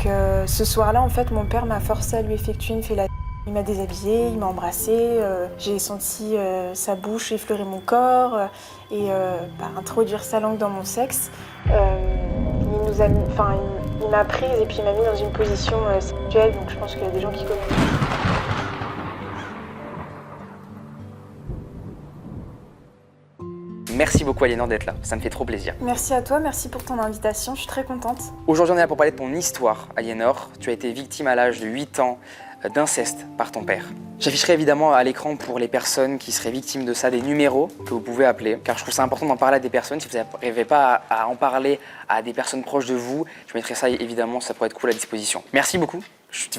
Donc ce soir-là, en fait, mon père m'a forcé à lui effectuer une fellation. Il m'a déshabillée, il m'a embrassée, j'ai senti sa bouche effleurer mon corps et introduire sa langue dans mon sexe. Il m'a prise et puis il m'a mis dans une position sexuelle, donc je pense qu'il y a des gens qui connaissent. Merci beaucoup Aliénor d'être là, ça me fait trop plaisir. Merci à toi, merci pour ton invitation, je suis très contente. Aujourd'hui on est là pour parler de ton histoire, Aliénor. Tu as été victime à l'âge de 8 ans d'inceste par ton père. J'afficherai évidemment à l'écran pour les personnes qui seraient victimes de ça des numéros que vous pouvez appeler, car je trouve ça important d'en parler à des personnes. Si vous n'arrivez pas à en parler à des personnes proches de vous, je mettrai ça évidemment, ça pourrait être cool à disposition. Merci beaucoup.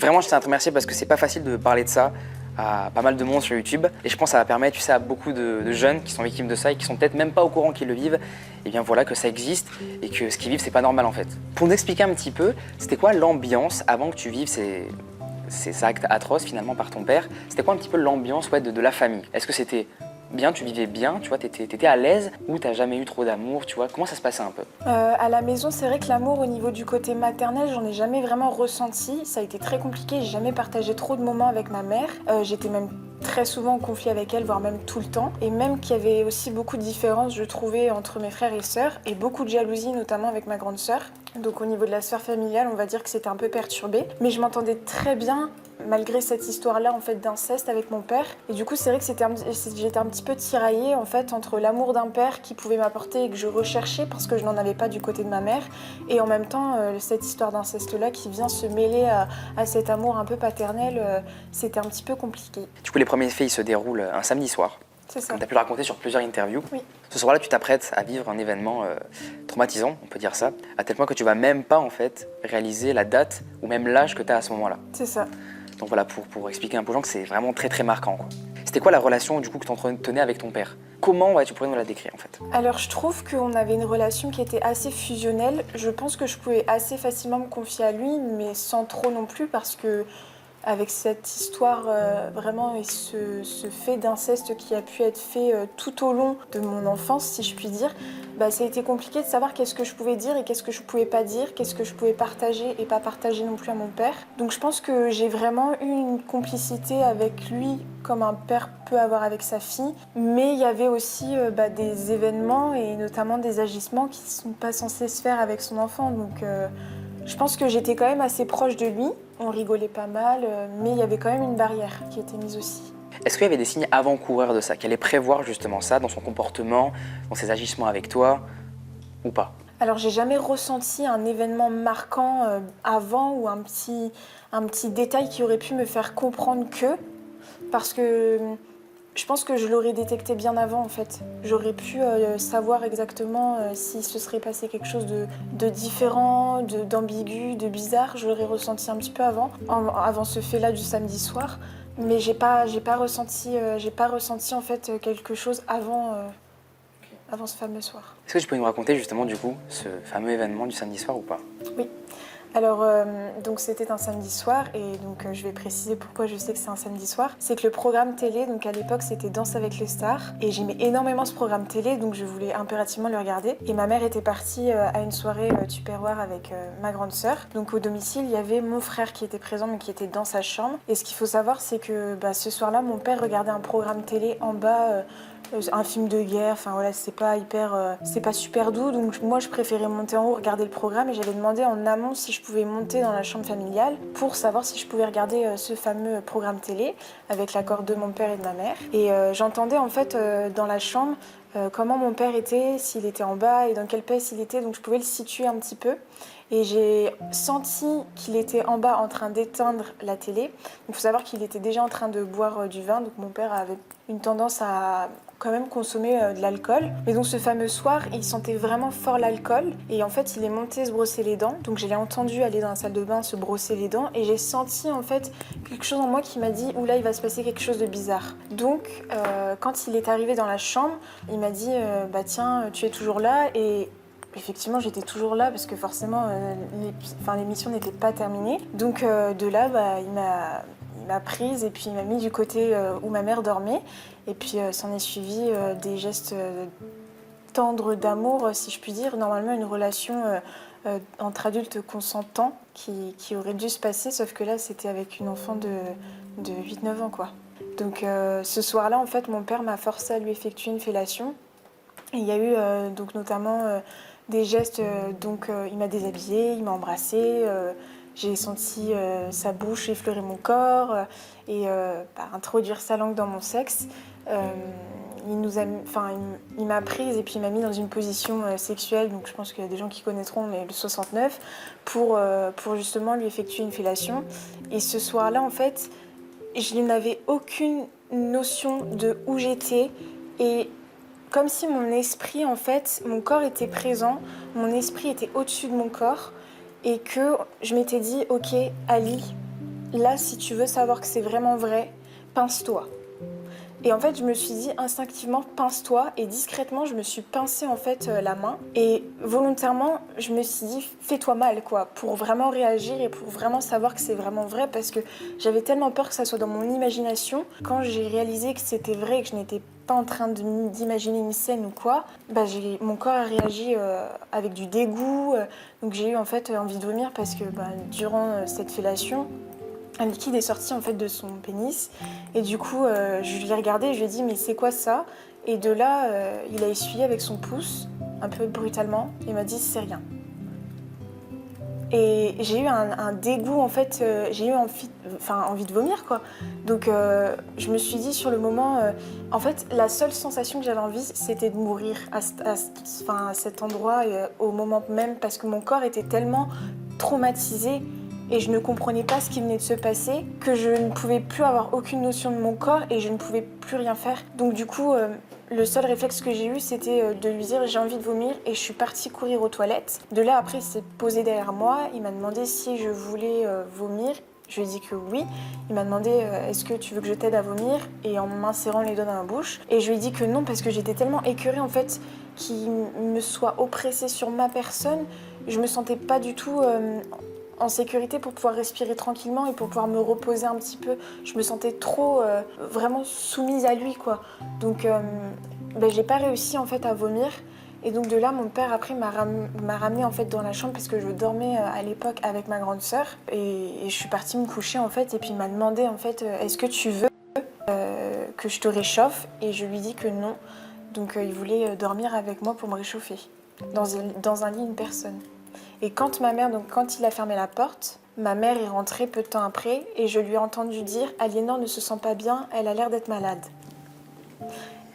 Vraiment, je tiens à te remercier parce que c'est pas facile de parler de ça à pas mal de monde sur YouTube. Et je pense que ça va permettre, tu sais, à beaucoup de jeunes qui sont victimes de ça et qui sont peut-être même pas au courant qu'ils le vivent, et bien voilà que ça existe et que ce qu'ils vivent, c'est pas normal en fait. Pour nous expliquer un petit peu, c'était quoi l'ambiance avant que tu vives ces actes atroces finalement par ton père? C'était quoi un petit peu l'ambiance de la famille? Est-ce que c'était bien, tu vivais bien, tu vois, t'étais à l'aise ou t'as jamais eu trop d'amour, tu vois? Comment ça se passait un peu? À la maison, c'est vrai que l'amour au niveau du côté maternel, j'en ai jamais vraiment ressenti. Ça a été très compliqué, j'ai jamais partagé trop de moments avec ma mère. J'étais même très souvent en conflit avec elle, voire même tout le temps. Et même qu'il y avait aussi beaucoup de différences, je trouvais, entre mes frères et sœurs, et beaucoup de jalousie, notamment avec ma grande sœur. Donc au niveau de la sphère familiale, on va dire que c'était un peu perturbé. Mais je m'entendais très bien, malgré cette histoire-là en fait d'inceste avec mon père. Et du coup, c'est vrai que j'étais un petit peu tiraillée en fait entre l'amour d'un père qui pouvait m'apporter et que je recherchais parce que je n'en avais pas du côté de ma mère, et en même temps cette histoire d'inceste-là qui vient se mêler à cet amour un peu paternel, c'était un petit peu compliqué. Du coup, les premiers faits ils se déroulent un samedi soir. C'est ça. Comme tu as pu le raconter sur plusieurs interviews. Oui. Ce soir-là, tu t'apprêtes à vivre un événement traumatisant, on peut dire ça, à tel point que tu vas même pas en fait réaliser la date ou même l'âge que tu as à ce moment-là. C'est ça. Donc voilà, pour expliquer un peu aux gens que c'est vraiment très très marquant, quoi. C'était quoi la relation du coup que tu entretenais avec ton père? Comment tu pourrais nous la décrire en fait? Alors je trouve qu'on avait une relation qui était assez fusionnelle. Je pense que je pouvais assez facilement me confier à lui, mais sans trop non plus, parce que avec cette histoire vraiment et ce fait d'inceste qui a pu être fait tout au long de mon enfance, si je puis dire, ça a été compliqué de savoir qu'est-ce que je pouvais dire et qu'est-ce que je pouvais pas dire, qu'est-ce que je pouvais partager et pas partager non plus à mon père. Donc je pense que j'ai vraiment eu une complicité avec lui comme un père peut avoir avec sa fille, mais il y avait aussi des événements et notamment des agissements qui ne sont pas censés se faire avec son enfant. Donc je pense que j'étais quand même assez proche de lui, on rigolait pas mal, mais il y avait quand même une barrière qui était mise aussi. Est-ce qu'il y avait des signes avant-coureurs de ça, qu'elle allait prévoir justement ça dans son comportement, dans ses agissements avec toi, ou pas? Alors j'ai jamais ressenti un événement marquant avant ou un petit détail qui aurait pu me faire comprendre que, parce que je pense que je l'aurais détecté bien avant en fait. J'aurais pu savoir exactement si se serait passé quelque chose de différent, d'ambigu, de bizarre. Je l'aurais ressenti un petit peu avant ce fait-là du samedi soir. Mais j'ai pas ressenti en fait quelque chose avant ce fameux soir. Est-ce que tu peux nous raconter justement du coup ce fameux événement du samedi soir ou pas? Oui. Alors, donc c'était un samedi soir, et donc je vais préciser pourquoi je sais que c'est un samedi soir. C'est que le programme télé, donc à l'époque c'était Danse avec les stars, et j'aimais énormément ce programme télé, donc je voulais impérativement le regarder. Et ma mère était partie à une soirée Tupperware avec ma grande sœur. Donc au domicile, il y avait mon frère qui était présent, mais qui était dans sa chambre. Et ce qu'il faut savoir, c'est que ce soir-là, mon père regardait un programme télé en bas. Un film de guerre, enfin voilà, c'est pas super doux, donc moi je préférais monter en haut, regarder le programme, et j'avais demandé en amont si je pouvais monter dans la chambre familiale pour savoir si je pouvais regarder ce fameux programme télé avec l'accord de mon père et de ma mère. Et j'entendais en fait dans la chambre comment mon père était, s'il était en bas et dans quelle pièce il était, donc je pouvais le situer un petit peu. Et j'ai senti qu'il était en bas en train d'éteindre la télé. Il faut savoir qu'il était déjà en train de boire du vin, donc mon père avait une tendance à quand même consommer de l'alcool. Mais donc ce fameux soir, il sentait vraiment fort l'alcool, et en fait il est monté se brosser les dents. Donc je l'ai entendu aller dans la salle de bain se brosser les dents, et j'ai senti en fait quelque chose en moi qui m'a dit « Oula, il va se passer quelque chose de bizarre ». Donc quand il est arrivé dans la chambre, il m'a dit « Tiens, tu es toujours là ?» Et effectivement, j'étais toujours là parce que forcément, l'émission n'était pas terminée. Donc de là, il m'a prise et puis il m'a mis du côté où ma mère dormait. Et puis s'en est suivi des gestes tendres d'amour, si je puis dire. Normalement, une relation entre adultes consentants, qui aurait dû se passer, sauf que là, c'était avec une enfant de 8-9 ans, quoi. Donc ce soir-là, en fait, mon père m'a forcé à lui effectuer une fellation. Et il y a eu donc notamment des gestes, il m'a déshabillée, il m'a embrassée, j'ai senti sa bouche effleurer mon corps et introduire sa langue dans mon sexe. Il m'a prise et puis il m'a mis dans une position sexuelle, donc je pense qu'il y a des gens qui connaîtront, mais le 69, pour justement lui effectuer une fellation. Et ce soir-là, en fait, je n'avais aucune notion de où j'étais et comme si mon esprit, en fait, mon corps était présent, mon esprit était au-dessus de mon corps et que je m'étais dit, ok, Ali, là, si tu veux savoir que c'est vraiment vrai, pince-toi. Et en fait, je me suis dit instinctivement, pince-toi. Et discrètement, je me suis pincé en fait la main. Et volontairement, je me suis dit, fais-toi mal, quoi, pour vraiment réagir et pour vraiment savoir que c'est vraiment vrai. Parce que j'avais tellement peur que ça soit dans mon imagination. Quand j'ai réalisé que c'était vrai et que je n'étais pas en train d'imaginer une scène ou quoi, mon corps a réagi avec du dégoût. Donc j'ai eu en fait envie de vomir parce que durant cette fellation, un liquide est sorti en fait de son pénis et du coup je l'ai regardé et je lui ai dit mais c'est quoi ça? Et de là il a essuyé avec son pouce un peu brutalement et m'a dit c'est rien. Et j'ai eu un dégoût en fait, j'ai eu envie de vomir quoi. Donc je me suis dit sur le moment, en fait la seule sensation que j'avais envie c'était de mourir à cet endroit et, au moment même parce que mon corps était tellement traumatisé et je ne comprenais pas ce qui venait de se passer, que je ne pouvais plus avoir aucune notion de mon corps et je ne pouvais plus rien faire. Donc du coup, le seul réflexe que j'ai eu, c'était de lui dire j'ai envie de vomir et je suis partie courir aux toilettes. De là, après, il s'est posé derrière moi, il m'a demandé si je voulais vomir. Je lui ai dit que oui. Il m'a demandé est-ce que tu veux que je t'aide à vomir et en m'insérant les doigts dans la bouche. Et je lui ai dit que non parce que j'étais tellement écœurée en fait qu'il me soit oppressé sur ma personne. Je me sentais pas du tout en sécurité pour pouvoir respirer tranquillement et pour pouvoir me reposer un petit peu. Je me sentais trop vraiment soumise à lui quoi. Donc j'ai pas réussi en fait à vomir. Et donc de là, mon père après m'a ramenée en fait dans la chambre parce que je dormais à l'époque avec ma grande sœur et je suis partie me coucher en fait et puis il m'a demandé en fait est-ce que tu veux que je te réchauffe et je lui dis que non. Donc il voulait dormir avec moi pour me réchauffer dans un lit une personne. Et quand il a fermé la porte, ma mère est rentrée peu de temps après et je lui ai entendu dire Aliénor ne se sent pas bien, elle a l'air d'être malade.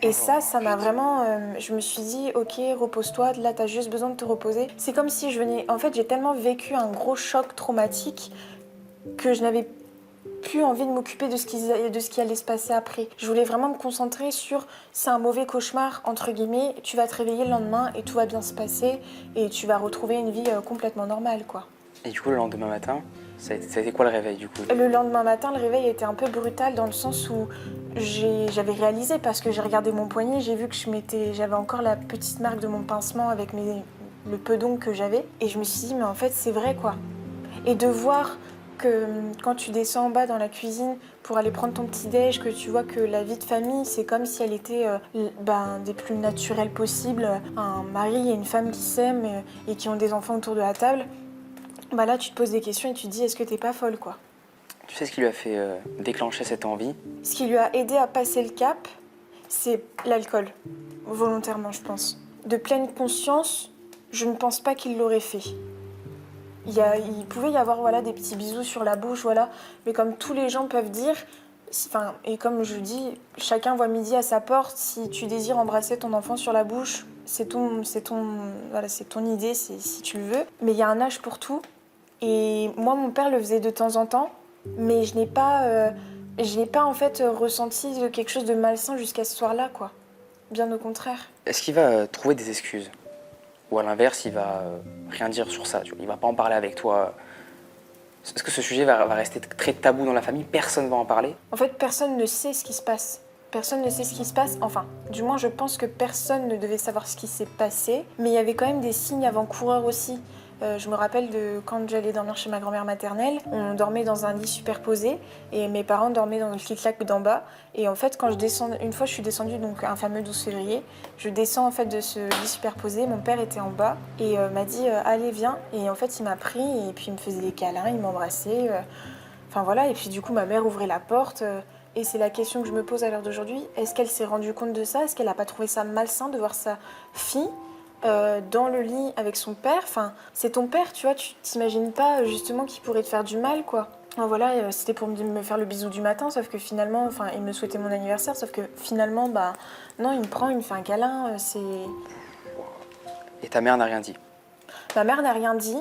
Et ça m'a vraiment... je me suis dit, ok, repose-toi, là, t'as juste besoin de te reposer. C'est comme si je venais... En fait, j'ai tellement vécu un gros choc traumatique que je n'avais plus envie de m'occuper de ce qui allait se passer après. Je voulais vraiment me concentrer sur c'est un mauvais cauchemar, entre guillemets, tu vas te réveiller le lendemain et tout va bien se passer et tu vas retrouver une vie complètement normale, quoi. Et du coup, le lendemain matin, ça a été quoi le réveil du coup? Le lendemain matin, le réveil était un peu brutal dans le sens où j'avais réalisé parce que j'ai regardé mon poignet, j'ai vu que j'avais encore la petite marque de mon pincement avec le peu d'ongles que j'avais et je me suis dit mais en fait c'est vrai quoi. Et de voir que quand tu descends en bas dans la cuisine pour aller prendre ton petit-déj, que tu vois que la vie de famille, c'est comme si elle était des plus naturelles possibles. Un mari et une femme qui s'aiment et qui ont des enfants autour de la table. Là, tu te poses des questions et tu te dis, est-ce que t'es pas folle, quoi? Tu sais ce qui lui a fait déclencher cette envie? Ce qui lui a aidé à passer le cap, c'est l'alcool. Volontairement, je pense. De pleine conscience, je ne pense pas qu'il l'aurait fait. Il pouvait y avoir des petits bisous sur la bouche, mais comme tous les gens peuvent dire, et comme je dis, chacun voit midi à sa porte. Si tu désires embrasser ton enfant sur la bouche, c'est ton idée, si tu le veux. Mais il y a un âge pour tout. Et moi, mon père le faisait de temps en temps, mais je n'ai pas en fait ressenti quelque chose de malsain jusqu'à ce soir-là, quoi. Bien au contraire. Est-ce qu'il va trouver des excuses? Ou à l'inverse, il va rien dire sur ça, il va pas en parler avec toi? Est-ce que ce sujet va rester très tabou dans la famille? Personne ne va en parler? En fait, personne ne sait ce qui se passe. Personne ne sait ce qui se passe. Enfin, du moins, je pense que personne ne devait savoir ce qui s'est passé. Mais il y avait quand même des signes avant-coureurs aussi. Je me rappelle de quand j'allais dormir chez ma grand-mère maternelle, on dormait dans un lit superposé et mes parents dormaient dans le clic-clac d'en bas. Et en fait, quand je descends, une fois je suis descendue, donc un fameux 12 février, je descends en fait de ce lit superposé, mon père était en bas et m'a dit allez viens. Et en fait il m'a pris et puis il me faisait des câlins, il m'embrassait. Enfin voilà, et puis du coup ma mère ouvrait la porte. Et c'est la question que je me pose à l'heure d'aujourd'hui. Est-ce qu'elle s'est rendue compte de ça? Est-ce qu'elle n'a pas trouvé ça malsain de voir sa fille dans le lit avec son père? Enfin, c'est ton père, tu vois, tu t'imagines pas justement qu'il pourrait te faire du mal, quoi. Enfin, voilà, c'était pour me faire le bisou du matin, sauf que finalement, enfin, il me souhaitait mon anniversaire, sauf que finalement, bah, non, il me prend, il me fait un câlin, c'est... Et ta mère n'a rien dit? Ma mère n'a rien dit.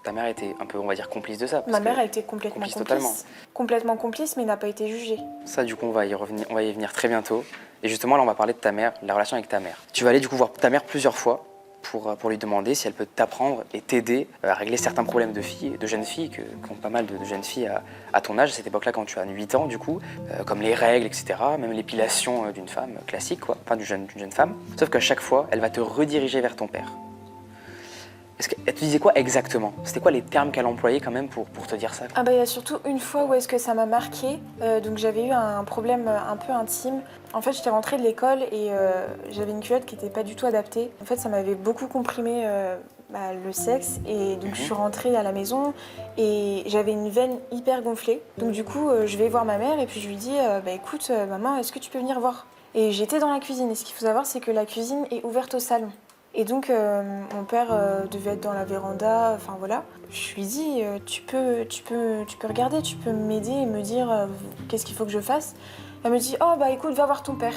Ta mère était un peu, on va dire, complice de ça. Ma mère a été complètement complice. Totalement. Complètement complice, mais n'a pas été jugée. Ça, du coup, on va y venir très bientôt. Et justement, là, on va parler de ta mère, la relation avec ta mère. Tu vas aller, du coup, voir ta mère plusieurs fois pour lui demander si elle peut t'apprendre et t'aider à régler certains problèmes de jeunes filles, qu'ont pas mal de jeunes filles à ton âge, à cette époque-là, quand tu as 8 ans, du coup, comme les règles, etc., même l'épilation d'une femme classique, quoi, enfin d'une jeune femme. Sauf qu'à chaque fois, elle va te rediriger vers ton père. Elle te disait quoi exactement? C'était quoi les termes qu'elle employait quand même pour te dire ça? Ah bah il y a surtout une fois où est-ce que ça m'a marqué. Donc j'avais eu un problème un peu intime. En fait j'étais rentrée de l'école et j'avais une culotte qui n'était pas du tout adaptée. En fait ça m'avait beaucoup comprimé le sexe et donc je suis rentrée à la maison et j'avais une veine hyper gonflée. Donc du coup je vais voir ma mère et puis je lui dis écoute maman, est-ce que tu peux venir voir? Et j'étais dans la cuisine et ce qu'il faut savoir c'est que la cuisine est ouverte au salon. Et donc mon père devait être dans la véranda, enfin voilà. Je lui dis tu peux regarder, tu peux m'aider et me dire qu'est-ce qu'il faut que je fasse. Elle me dit oh bah écoute va voir ton père.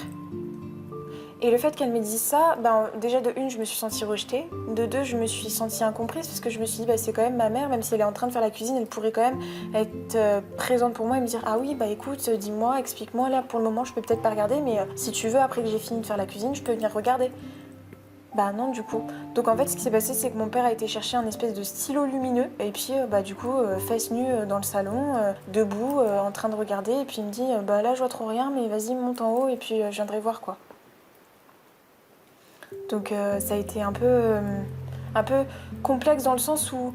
Et le fait qu'elle me dise ça, déjà de une je me suis sentie rejetée, de deux je me suis sentie incomprise parce que je me suis dit c'est quand même ma mère, même si elle est en train de faire la cuisine, elle pourrait quand même être présente pour moi et me dire ah oui bah écoute dis-moi, explique-moi, là pour le moment je peux peut-être pas regarder mais si tu veux après que j'ai fini de faire la cuisine je peux venir regarder. Bah non du coup. Donc en fait ce qui s'est passé c'est que mon père a été chercher un espèce de stylo lumineux et puis du coup fesses nues dans le salon, debout, en train de regarder et puis il me dit bah là je vois trop rien mais vas-y monte en haut et puis je viendrai voir quoi. Donc ça a été un peu complexe dans le sens où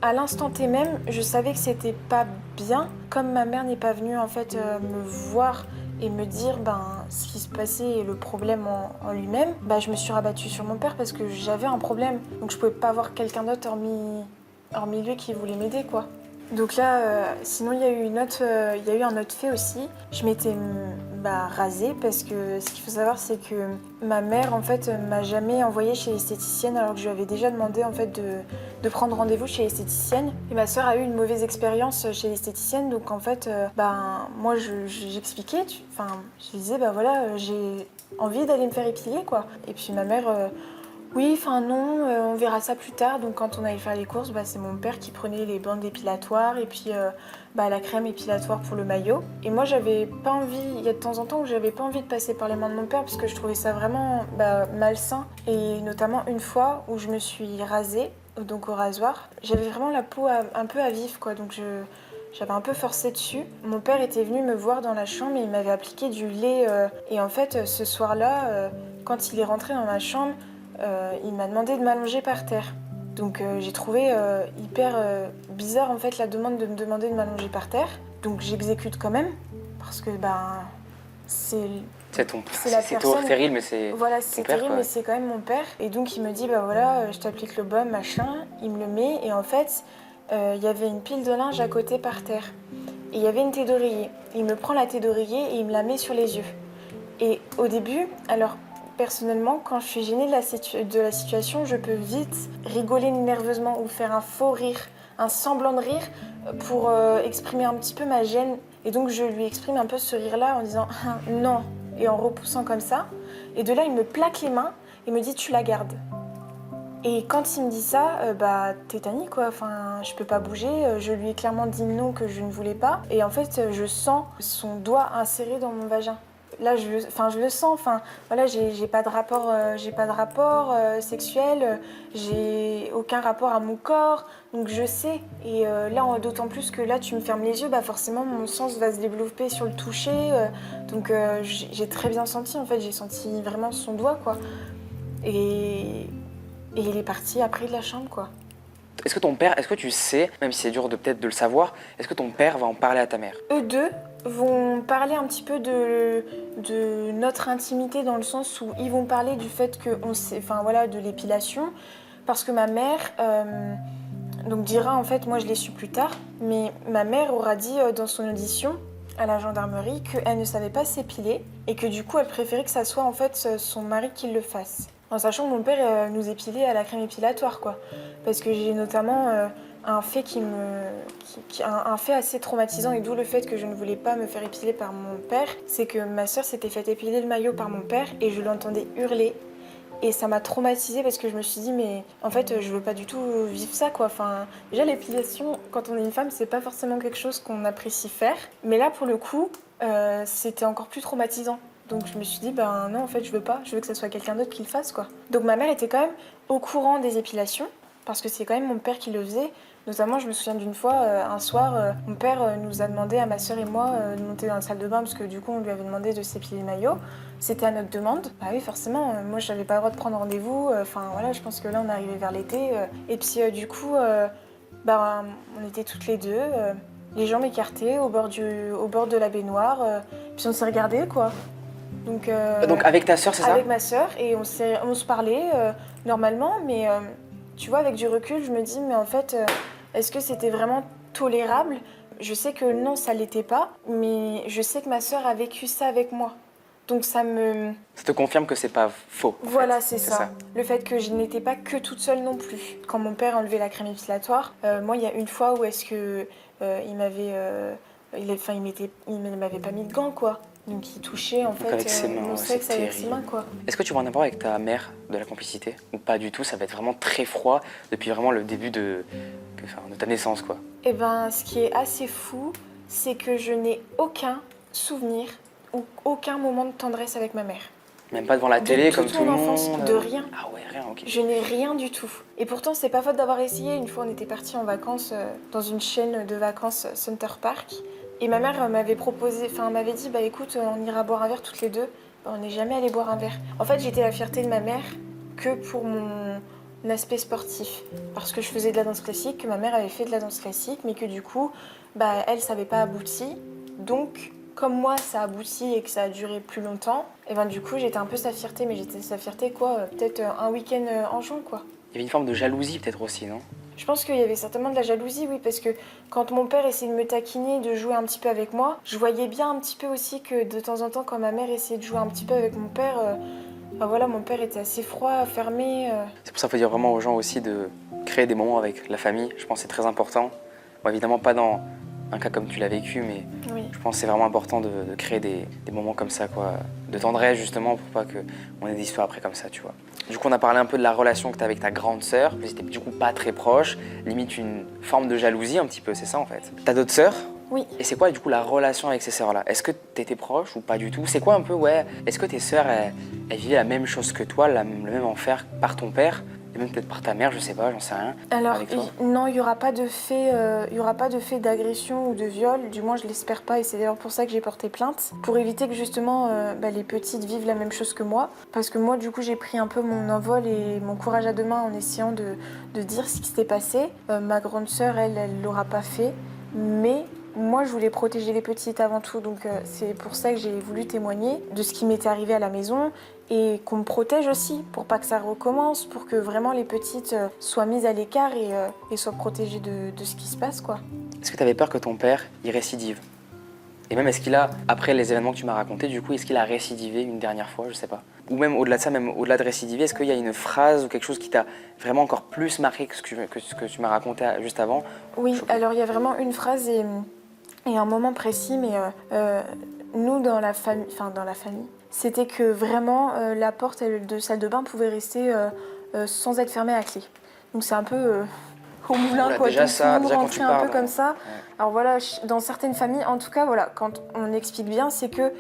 à l'instant T même je savais que c'était pas bien. Comme ma mère n'est pas venue en fait me voir et me dire ce qui se passait et le problème en lui-même, je me suis rabattue sur mon père parce que j'avais un problème. Donc je pouvais pas avoir quelqu'un d'autre hormis lui qui voulait m'aider quoi. Donc là, sinon il y a eu un autre fait aussi. Je m'étais rasée parce que ce qu'il faut savoir c'est que ma mère en fait m'a jamais envoyée chez l'esthéticienne alors que je lui avais déjà demandé en fait de prendre rendez-vous chez l'esthéticienne. Et ma sœur a eu une mauvaise expérience chez l'esthéticienne donc en fait moi j'expliquais, je disais voilà j'ai envie d'aller me faire épiler quoi. Et puis ma mère oui, non, on verra ça plus tard. Donc quand on allait faire les courses, c'est mon père qui prenait les bandes épilatoires et puis la crème épilatoire pour le maillot. Et moi j'avais pas envie, il y a de temps en temps où j'avais pas envie de passer par les mains de mon père parce que je trouvais ça vraiment malsain. Et notamment une fois où je me suis rasée, donc au rasoir, j'avais vraiment la peau un peu à vif quoi, donc j'avais un peu forcé dessus. Mon père était venu me voir dans la chambre et il m'avait appliqué du lait. Et en fait, ce soir-là, quand il est rentré dans ma chambre, il m'a demandé de m'allonger par terre. Donc j'ai trouvé hyper bizarre en fait la demande de me demander de m'allonger par terre. Donc j'exécute quand même parce que c'est terrible mais c'est voilà, ton c'est père, terrible quoi. Mais c'est quand même mon père. Et donc il me dit voilà je t'applique le baume machin. Il me le met et en fait il y avait une pile de linge à côté par terre et il y avait une thé d'oreiller. Il me prend la thé d'oreiller et il me la met sur les yeux. Et au début alors personnellement, quand je suis gênée de la situation, je peux vite rigoler nerveusement ou faire un faux rire, un semblant de rire pour exprimer un petit peu ma gêne. Et donc je lui exprime un peu ce rire-là en disant non et en repoussant comme ça. Et de là, il me plaque les mains et me dit tu la gardes. Et quand il me dit ça, tétanie quoi, je peux pas bouger, je lui ai clairement dit non que je ne voulais pas. Et en fait, je sens son doigt inséré dans mon vagin. Là, je le sens. Voilà, j'ai pas de rapport sexuel, j'ai aucun rapport à mon corps, donc je sais. Et là, d'autant plus que là, tu me fermes les yeux, forcément, mon sens va se développer sur le toucher. Donc, j'ai très bien senti. En fait, j'ai senti vraiment son doigt, quoi. Et il est parti après de la chambre, quoi. Est-ce que ton père, est-ce que tu sais, même si c'est dur de peut-être de le savoir, est-ce que ton père va en parler à ta mère? Eux deux vont parler un petit peu de notre intimité dans le sens où ils vont parler du fait que on sait, enfin voilà, de l'épilation, parce que ma mère donc dira en fait, moi je l'ai su plus tard, mais ma mère aura dit dans son audition à la gendarmerie qu'elle ne savait pas s'épiler et que du coup elle préférait que ça soit en fait son mari qui le fasse. En sachant que mon père nous épilait à la crème épilatoire quoi, parce que j'ai notamment un fait un fait assez traumatisant et d'où le fait que je ne voulais pas me faire épiler par mon père, c'est que ma sœur s'était fait épiler le maillot par mon père et je l'entendais hurler. Et ça m'a traumatisée parce que je me suis dit, mais en fait, je veux pas du tout vivre ça, quoi. Enfin, déjà, l'épilation, quand on est une femme, c'est pas forcément quelque chose qu'on apprécie faire. Mais là, pour le coup, c'était encore plus traumatisant. Donc je me suis dit, ben non, en fait, je veux pas. Je veux que ce soit quelqu'un d'autre qui le fasse, quoi. Donc ma mère était quand même au courant des épilations, parce que c'est quand même mon père qui le faisait. Notamment, je me souviens d'une fois, un soir, mon père nous a demandé à ma sœur et moi de monter dans la salle de bain parce que du coup, on lui avait demandé de s'épiler le maillot. C'était à notre demande. Bah oui, forcément, moi, j'avais pas le droit de prendre rendez-vous. Enfin, voilà, je pense que là, on est arrivé vers l'été. Et puis, du coup, bah, on était toutes les deux, les jambes écartées au bord de la baignoire. Puis on s'est regardés, quoi. Donc avec ta sœur, c'est ça? Avec ma sœur, et on se parlait normalement, mais tu vois, avec du recul, je me dis, mais en fait, est-ce que c'était vraiment tolérable? Je sais que non, ça l'était pas, mais je sais que ma sœur a vécu ça avec moi. Donc ça me... Ça te confirme que c'est pas faux. Voilà, c'est ça. Le fait que je n'étais pas que toute seule non plus. Quand mon père enlevait la crème épilatoire, moi, il y a une fois où est-ce que il m'avait... il m'avait pas mis de gants, quoi. Donc il touchait en fait avec ses mains, mon sexe avec ses mains, quoi. Est-ce que tu vois un rapport avec ta mère de la complicité? Ou pas du tout, ça va être vraiment très froid depuis vraiment le début de ta naissance, quoi. Eh ben, ce qui est assez fou, c'est que je n'ai aucun souvenir ou aucun moment de tendresse avec ma mère. Même pas devant la télé De comme toute tout le mon enfance, monde? de rien. Ah ouais, rien, ok. Je n'ai rien du tout. Et pourtant, c'est pas faute d'avoir essayé. Une fois, on était partis en vacances dans une chaîne de vacances Center Park. Et ma mère m'avait proposé, enfin, m'avait dit, bah écoute, on ira boire un verre toutes les deux. Bah, on n'est jamais allé boire un verre. En fait, j'étais la fierté de ma mère que pour mon aspect sportif. Parce que je faisais de la danse classique, que ma mère avait fait de la danse classique, mais que du coup, bah, elle, ça n'avait pas abouti. Donc, comme moi, ça a abouti et que ça a duré plus longtemps, et ben du coup, j'étais un peu sa fierté, mais j'étais sa fierté, quoi, peut-être un week-end en juin, quoi. Il y avait une forme de jalousie peut-être aussi, non? Je pense qu'il y avait certainement de la jalousie, oui, parce que quand mon père essayait de me taquiner, de jouer un petit peu avec moi, je voyais bien un petit peu aussi que de temps en temps, quand ma mère essayait de jouer un petit peu avec mon père, ben voilà, mon père était assez froid, fermé. C'est pour ça qu'il faut dire vraiment aux gens aussi de créer des moments avec la famille. Je pense que c'est très important. Bon, évidemment pas dans un cas comme tu l'as vécu, mais Oui. je pense que c'est vraiment important de créer des moments comme ça, quoi, de tendresse justement pour pas qu'on ait des histoires après comme ça, tu vois. Du coup, on a parlé un peu de la relation que tu as avec ta grande sœur. Vous étiez du coup pas très proches, limite une forme de jalousie un petit peu, c'est ça en fait. T'as d'autres sœurs? Oui. Et c'est quoi du coup la relation avec ces sœurs-là? Est-ce que t'étais proche ou pas du tout? C'est quoi un peu, ouais, est-ce que tes sœurs, elles vivaient la même chose que toi, le même enfer par ton père? Et même peut-être par ta mère, je sais pas, j'en sais rien. Alors, Avec toi non, il n'y aura pas de fait d'agression ou de viol, du moins je l'espère pas, et c'est d'ailleurs pour ça que j'ai porté plainte, pour éviter que justement les petites vivent la même chose que moi, parce que moi du coup j'ai pris un peu mon envol et mon courage à deux mains en essayant de dire ce qui s'était passé. Ma grande sœur, elle l'aura pas fait, mais moi, je voulais protéger les petites avant tout, donc c'est pour ça que j'ai voulu témoigner de ce qui m'était arrivé à la maison et qu'on me protège aussi, pour pas que ça recommence, pour que vraiment les petites soient mises à l'écart et soient protégées de ce qui se passe, quoi. Est-ce que tu avais peur que ton père y récidive? Et même, est-ce qu'il a, après les événements que tu m'as racontés, du coup, est-ce qu'il a récidivé une dernière fois? Je sais pas. Ou même au-delà de ça, même au-delà de récidiver, est-ce qu'il y a une phrase ou quelque chose qui t'a vraiment encore plus marqué que ce que tu m'as raconté juste avant? Oui, alors il y a vraiment une phrase et un moment précis, mais nous, dans la famille, c'était que vraiment la porte de salle de bain pouvait rester sans être fermée à clé. Donc c'est un peu au moulin, Voilà, quoi. déjà Donc, ça, tout le monde déjà quand rentrait tu un parles, peu comme ça. ouais. Alors voilà, dans certaines familles, en tout cas, voilà, quand on explique bien, c'est que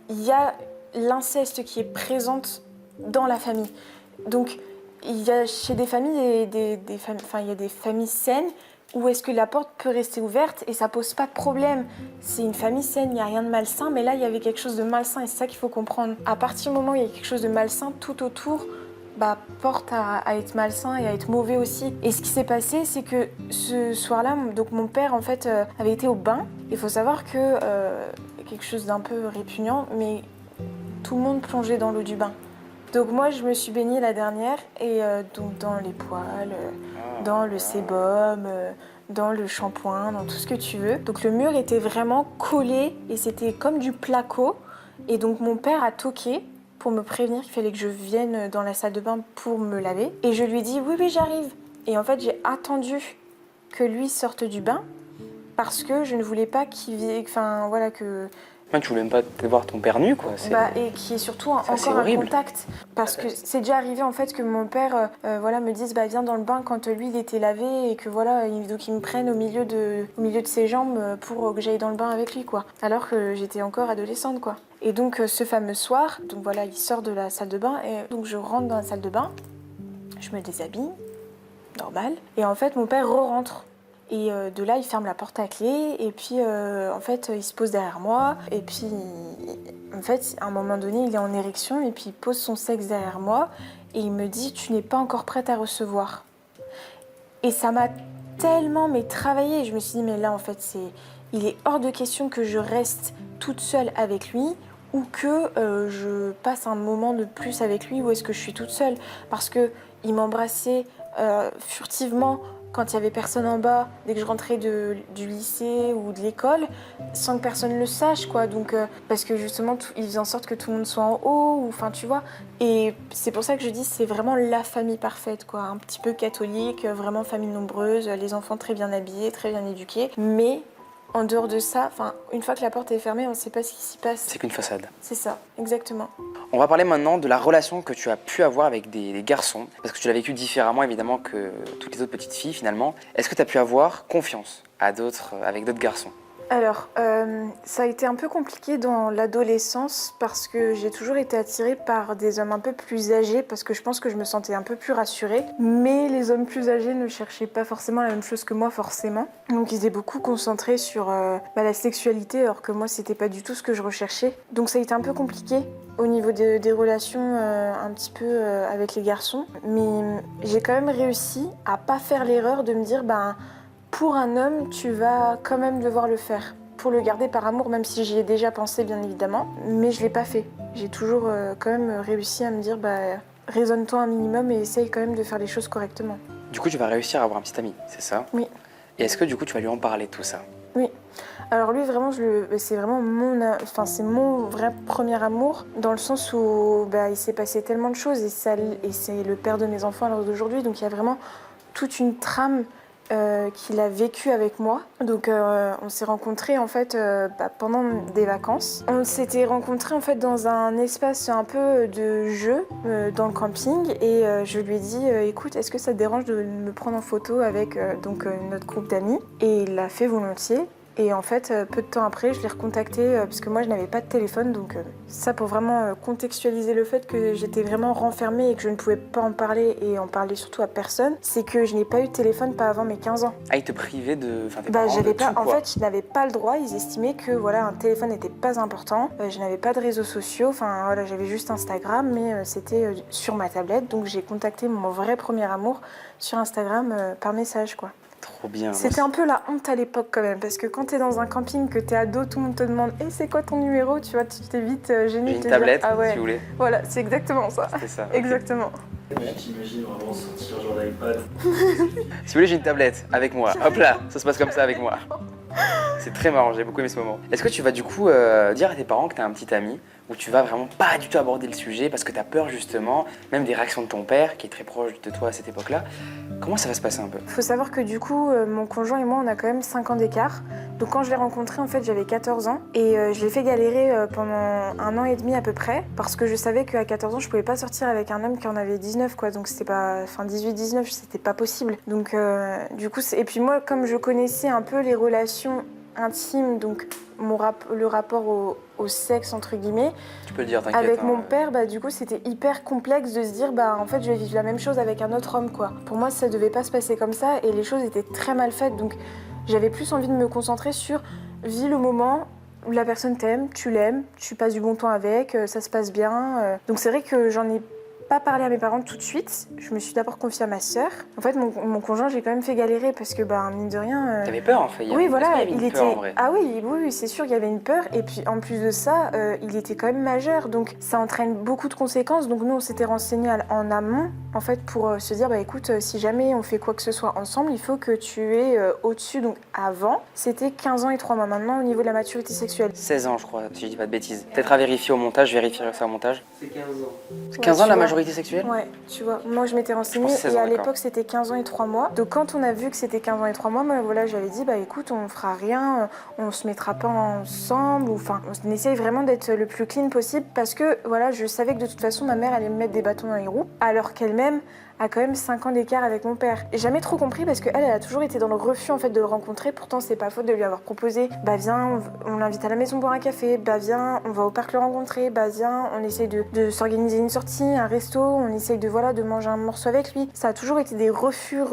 il y a l'inceste qui est présente dans la famille. Donc il y a chez des familles il y a des familles saines où est-ce que la porte peut rester ouverte et ça pose pas de problème. C'est une famille saine, il n'y a rien de malsain, mais là il y avait quelque chose de malsain et c'est ça qu'il faut comprendre. À partir du moment où il y a quelque chose de malsain tout autour porte à être malsain et à être mauvais aussi. Et ce qui s'est passé, c'est que ce soir-là, donc mon père en fait avait été au bain. Il faut savoir que quelque chose d'un peu répugnant, mais tout le monde plongeait dans l'eau du bain. Donc moi, je me suis baignée la dernière et donc dans les poils, dans le sébum, dans le shampoing, dans tout ce que tu veux. Donc le mur était vraiment collé et c'était comme du placo. Et donc mon père a toqué pour me prévenir qu'il fallait que je vienne dans la salle de bain pour me laver. Et je lui ai dit oui, j'arrive. Et en fait, j'ai attendu que lui sorte du bain parce que je ne voulais pas qu'il vienne, que... Ouais, tu voulais même pas te voir ton père nu, quoi. Et qui est surtout encore un contact. Parce que c'est déjà arrivé en fait que mon père me dise viens dans le bain quand lui il était lavé et que donc il me prenne au milieu de ses jambes pour que j'aille dans le bain avec lui, quoi. Alors que j'étais encore adolescente, quoi. Et donc ce fameux soir, donc voilà, il sort de la salle de bain et donc je rentre dans la salle de bain, je me déshabille, normal. Et en fait mon père re-rentre. Et de là, il ferme la porte à clé et puis en fait, il se pose derrière moi. Et puis, en fait, à un moment donné, il est en érection et puis il pose son sexe derrière moi et il me dit « Tu n'es pas encore prête à recevoir ». Et ça m'a tellement travaillé. Je me suis dit « Mais là, en fait, il est hors de question que je reste toute seule avec lui ou que je passe un moment de plus avec lui ou est-ce que je suis toute seule ?» Parce qu'il m'embrassait furtivement quand il y avait personne en bas, dès que je rentrais du lycée ou de l'école, sans que personne le sache, quoi. Donc, parce que justement, il faisait en sorte que tout le monde soit en haut, enfin, tu vois. Et c'est pour ça que je dis, c'est vraiment la famille parfaite, quoi. Un petit peu catholique, vraiment famille nombreuse, les enfants très bien habillés, très bien éduqués. Mais en dehors de ça, une fois que la porte est fermée, on ne sait pas ce qui s'y passe. C'est qu'une façade. C'est ça, exactement. On va parler maintenant de la relation que tu as pu avoir avec des garçons, parce que tu l'as vécu différemment évidemment que toutes les autres petites filles finalement. Est-ce que tu as pu avoir confiance avec d'autres garçons ? Alors, ça a été un peu compliqué dans l'adolescence parce que j'ai toujours été attirée par des hommes un peu plus âgés parce que je pense que je me sentais un peu plus rassurée. Mais les hommes plus âgés ne cherchaient pas forcément la même chose que moi, forcément. Donc, ils étaient beaucoup concentrés sur la sexualité alors que moi, c'était pas du tout ce que je recherchais. Donc, ça a été un peu compliqué au niveau des relations un petit peu avec les garçons. Mais j'ai quand même réussi à pas faire l'erreur de me dire, pour un homme, tu vas quand même devoir le faire. Pour le garder par amour, même si j'y ai déjà pensé, bien évidemment. Mais je l'ai pas fait. J'ai toujours quand même réussi à me dire, raisonne-toi un minimum et essaye quand même de faire les choses correctement. Du coup, tu vas réussir à avoir un petit ami, c'est ça ? Oui. Et est-ce que du coup, tu vas lui en parler de tout ça ? Oui. Alors lui, vraiment, c'est vraiment c'est mon vrai premier amour, dans le sens où il s'est passé tellement de choses et c'est le père de mes enfants à l'heure d'aujourd'hui. Donc il y a vraiment toute une trame qu'il a vécu avec moi. Donc on s'est rencontrés en fait pendant des vacances. On s'était rencontrés en fait dans un espace un peu de jeu dans le camping et je lui ai dit écoute, est-ce que ça te dérange de me prendre en photo avec notre groupe d'amis? Et il l'a fait volontiers. Et en fait, peu de temps après, je l'ai recontacté parce que moi, je n'avais pas de téléphone. Donc ça, pour vraiment contextualiser le fait que j'étais vraiment renfermée et que je ne pouvais pas en parler et en parler surtout à personne, c'est que je n'ai pas eu de téléphone pas avant mes 15 ans. Ah, ils te privaient de... tes parents j'avais de pas, tout, quoi. En fait, je n'avais pas le droit. Ils estimaient que un téléphone n'était pas important. Je n'avais pas de réseaux sociaux. J'avais juste Instagram, mais c'était sur ma tablette. Donc j'ai contacté mon vrai premier amour sur Instagram par message, quoi. Trop bien. C'était un peu la honte à l'époque quand même, parce que quand t'es dans un camping, que t'es ado, tout le monde te demande « c'est quoi ton numéro ?» Tu vois, tu t'es vite gêné de te tablette, dire « Ah ouais, si vous voulez. » Voilà, c'est exactement ça. C'est ça. Exactement. Ouais, t'imagines vraiment sortir genre l'iPad. Si vous voulez, j'ai une tablette avec moi. Hop là, ça se passe comme ça avec moi. C'est très marrant, j'ai beaucoup aimé ce moment. Est-ce que tu vas du coup dire à tes parents que t'as un petit ami où tu vas vraiment pas du tout aborder le sujet parce que t'as peur justement, même des réactions de ton père qui est très proche de toi à cette époque-là? Comment ça va se passer un peu? Faut savoir que du coup, mon conjoint et moi, on a quand même 5 ans d'écart. Donc quand je l'ai rencontré, en fait, j'avais 14 ans et je l'ai fait galérer pendant 1 an et demi à peu près parce que je savais qu'à 14 ans, je pouvais pas sortir avec un homme qui en avait 19, quoi. Donc c'était pas... 18-19, c'était pas possible. Donc du coup, et puis moi, comme je connaissais un peu les relations intimes, donc le rapport au sexe, entre guillemets, tu peux le dire, t'inquiète. avec mon père, du coup, c'était hyper complexe de se dire, en fait, je vais vivre la même chose avec un autre homme, quoi. Pour moi, ça devait pas se passer comme ça et les choses étaient très mal faites. Donc j'avais plus envie de me concentrer sur vis le moment où la personne t'aime, tu l'aimes, tu passes du bon temps avec, ça se passe bien. Donc c'est vrai que j'en ai pas parlé à mes parents tout de suite. Je me suis d'abord confiée à ma sœur. En fait, mon conjoint, j'ai quand même fait galérer parce que, mine de rien... T'avais peur en fait. Oui, voilà, Est-ce qu'il y avait une peur, en vrai. Ah oui, c'est sûr, il y avait une peur. Et puis, en plus de ça, il était quand même majeur. Donc, ça entraîne beaucoup de conséquences. Donc, nous, on s'était renseignés en amont, en fait, pour se dire, écoute, si jamais on fait quoi que ce soit ensemble, il faut que tu es au-dessus. Donc, avant, c'était 15 ans et 3 mois. Maintenant, au niveau de la maturité sexuelle. 16 ans, je crois, si je dis pas de bêtises. Peut-être à vérifier au montage, je vérifierai ça au montage. C'est 15 ans. C'est 15 ans tu la vois. majorité sexuelle? Ouais, tu vois, moi je m'étais renseignée Je pense 16 et ans, à d'accord. l'époque c'était 15 ans et 3 mois. Donc quand on a vu que c'était 15 ans et 3 mois, moi voilà, j'avais dit écoute, on fera rien, on se mettra pas ensemble, ou enfin, on essaye vraiment d'être le plus clean possible parce que voilà, je savais que de toute façon ma mère allait me mettre des bâtons dans les roues alors qu'elle-même a quand même 5 ans d'écart avec mon père. J'ai jamais trop compris parce qu'elle, elle a toujours été dans le refus en fait de le rencontrer. Pourtant, c'est pas faute de lui avoir proposé. Viens, on l'invite à la maison boire un café. Viens, on va au parc le rencontrer. Viens, on essaye de s'organiser une sortie, un resto. On essaye de manger un morceau avec lui. Ça a toujours été des refus.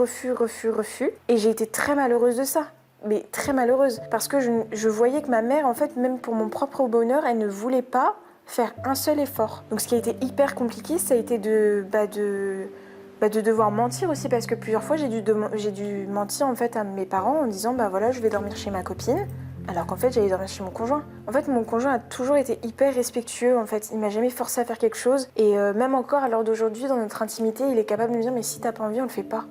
Et j'ai été très malheureuse de ça. Mais très malheureuse. Parce que je voyais que ma mère, en fait, même pour mon propre bonheur, elle ne voulait pas faire un seul effort. Donc ce qui a été hyper compliqué, ça a été de devoir mentir aussi parce que plusieurs fois j'ai dû mentir en fait à mes parents en disant voilà, je vais dormir chez ma copine alors qu'en fait j'allais dormir chez mon conjoint. En fait mon conjoint a toujours été hyper respectueux en fait, il m'a jamais forcé à faire quelque chose et même encore à l'heure d'aujourd'hui dans notre intimité il est capable de me dire mais si t'as pas envie on le fait pas.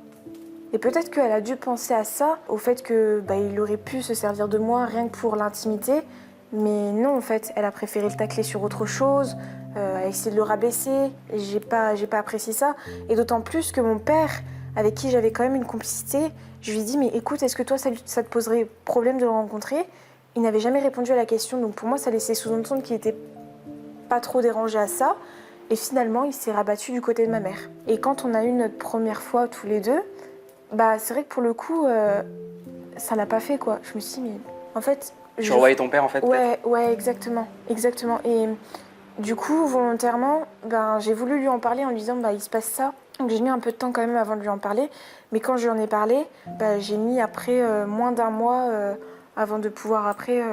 Et peut-être qu'elle a dû penser à ça, au fait que il aurait pu se servir de moi rien que pour l'intimité, mais non en fait elle a préféré le tacler sur autre chose. À essayer de le rabaisser, et j'ai pas apprécié ça. Et d'autant plus que mon père, avec qui j'avais quand même une complicité, je lui ai dit mais écoute, est-ce que toi ça te poserait problème de le rencontrer? Il n'avait jamais répondu à la question, donc pour moi ça laissait sous-entendre qu'il était pas trop dérangé à ça. Et finalement il s'est rabattu du côté de ma mère. Et quand on a eu notre première fois tous les deux, c'est vrai que pour le coup ça l'a pas fait quoi. Je me suis dit mais en fait... Tu revoyais ton père en fait peut-être? Ouais, exactement. Et... Du coup, volontairement, j'ai voulu lui en parler en lui disant il se passe ça. Donc j'ai mis un peu de temps quand même avant de lui en parler. Mais quand je lui en ai parlé, j'ai mis après moins d'un mois avant de pouvoir après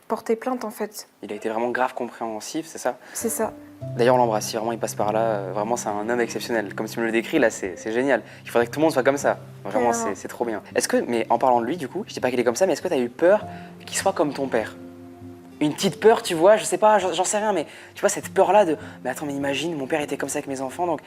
porter plainte en fait. Il a été vraiment grave compréhensif, c'est ça? C'est ça. D'ailleurs, on l'embrasse, si vraiment il passe par là, vraiment c'est un homme exceptionnel. Comme tu me le décris là, c'est génial. Il faudrait que tout le monde soit comme ça. Vraiment, c'est trop bien. Mais en parlant de lui, du coup, je dis pas qu'il est comme ça, mais est-ce que tu as eu peur qu'il soit comme ton père? Une petite peur, tu vois, je sais pas, j'en sais rien, mais tu vois, cette peur-là de mais attends, mais imagine, mon père était comme ça avec mes enfants, donc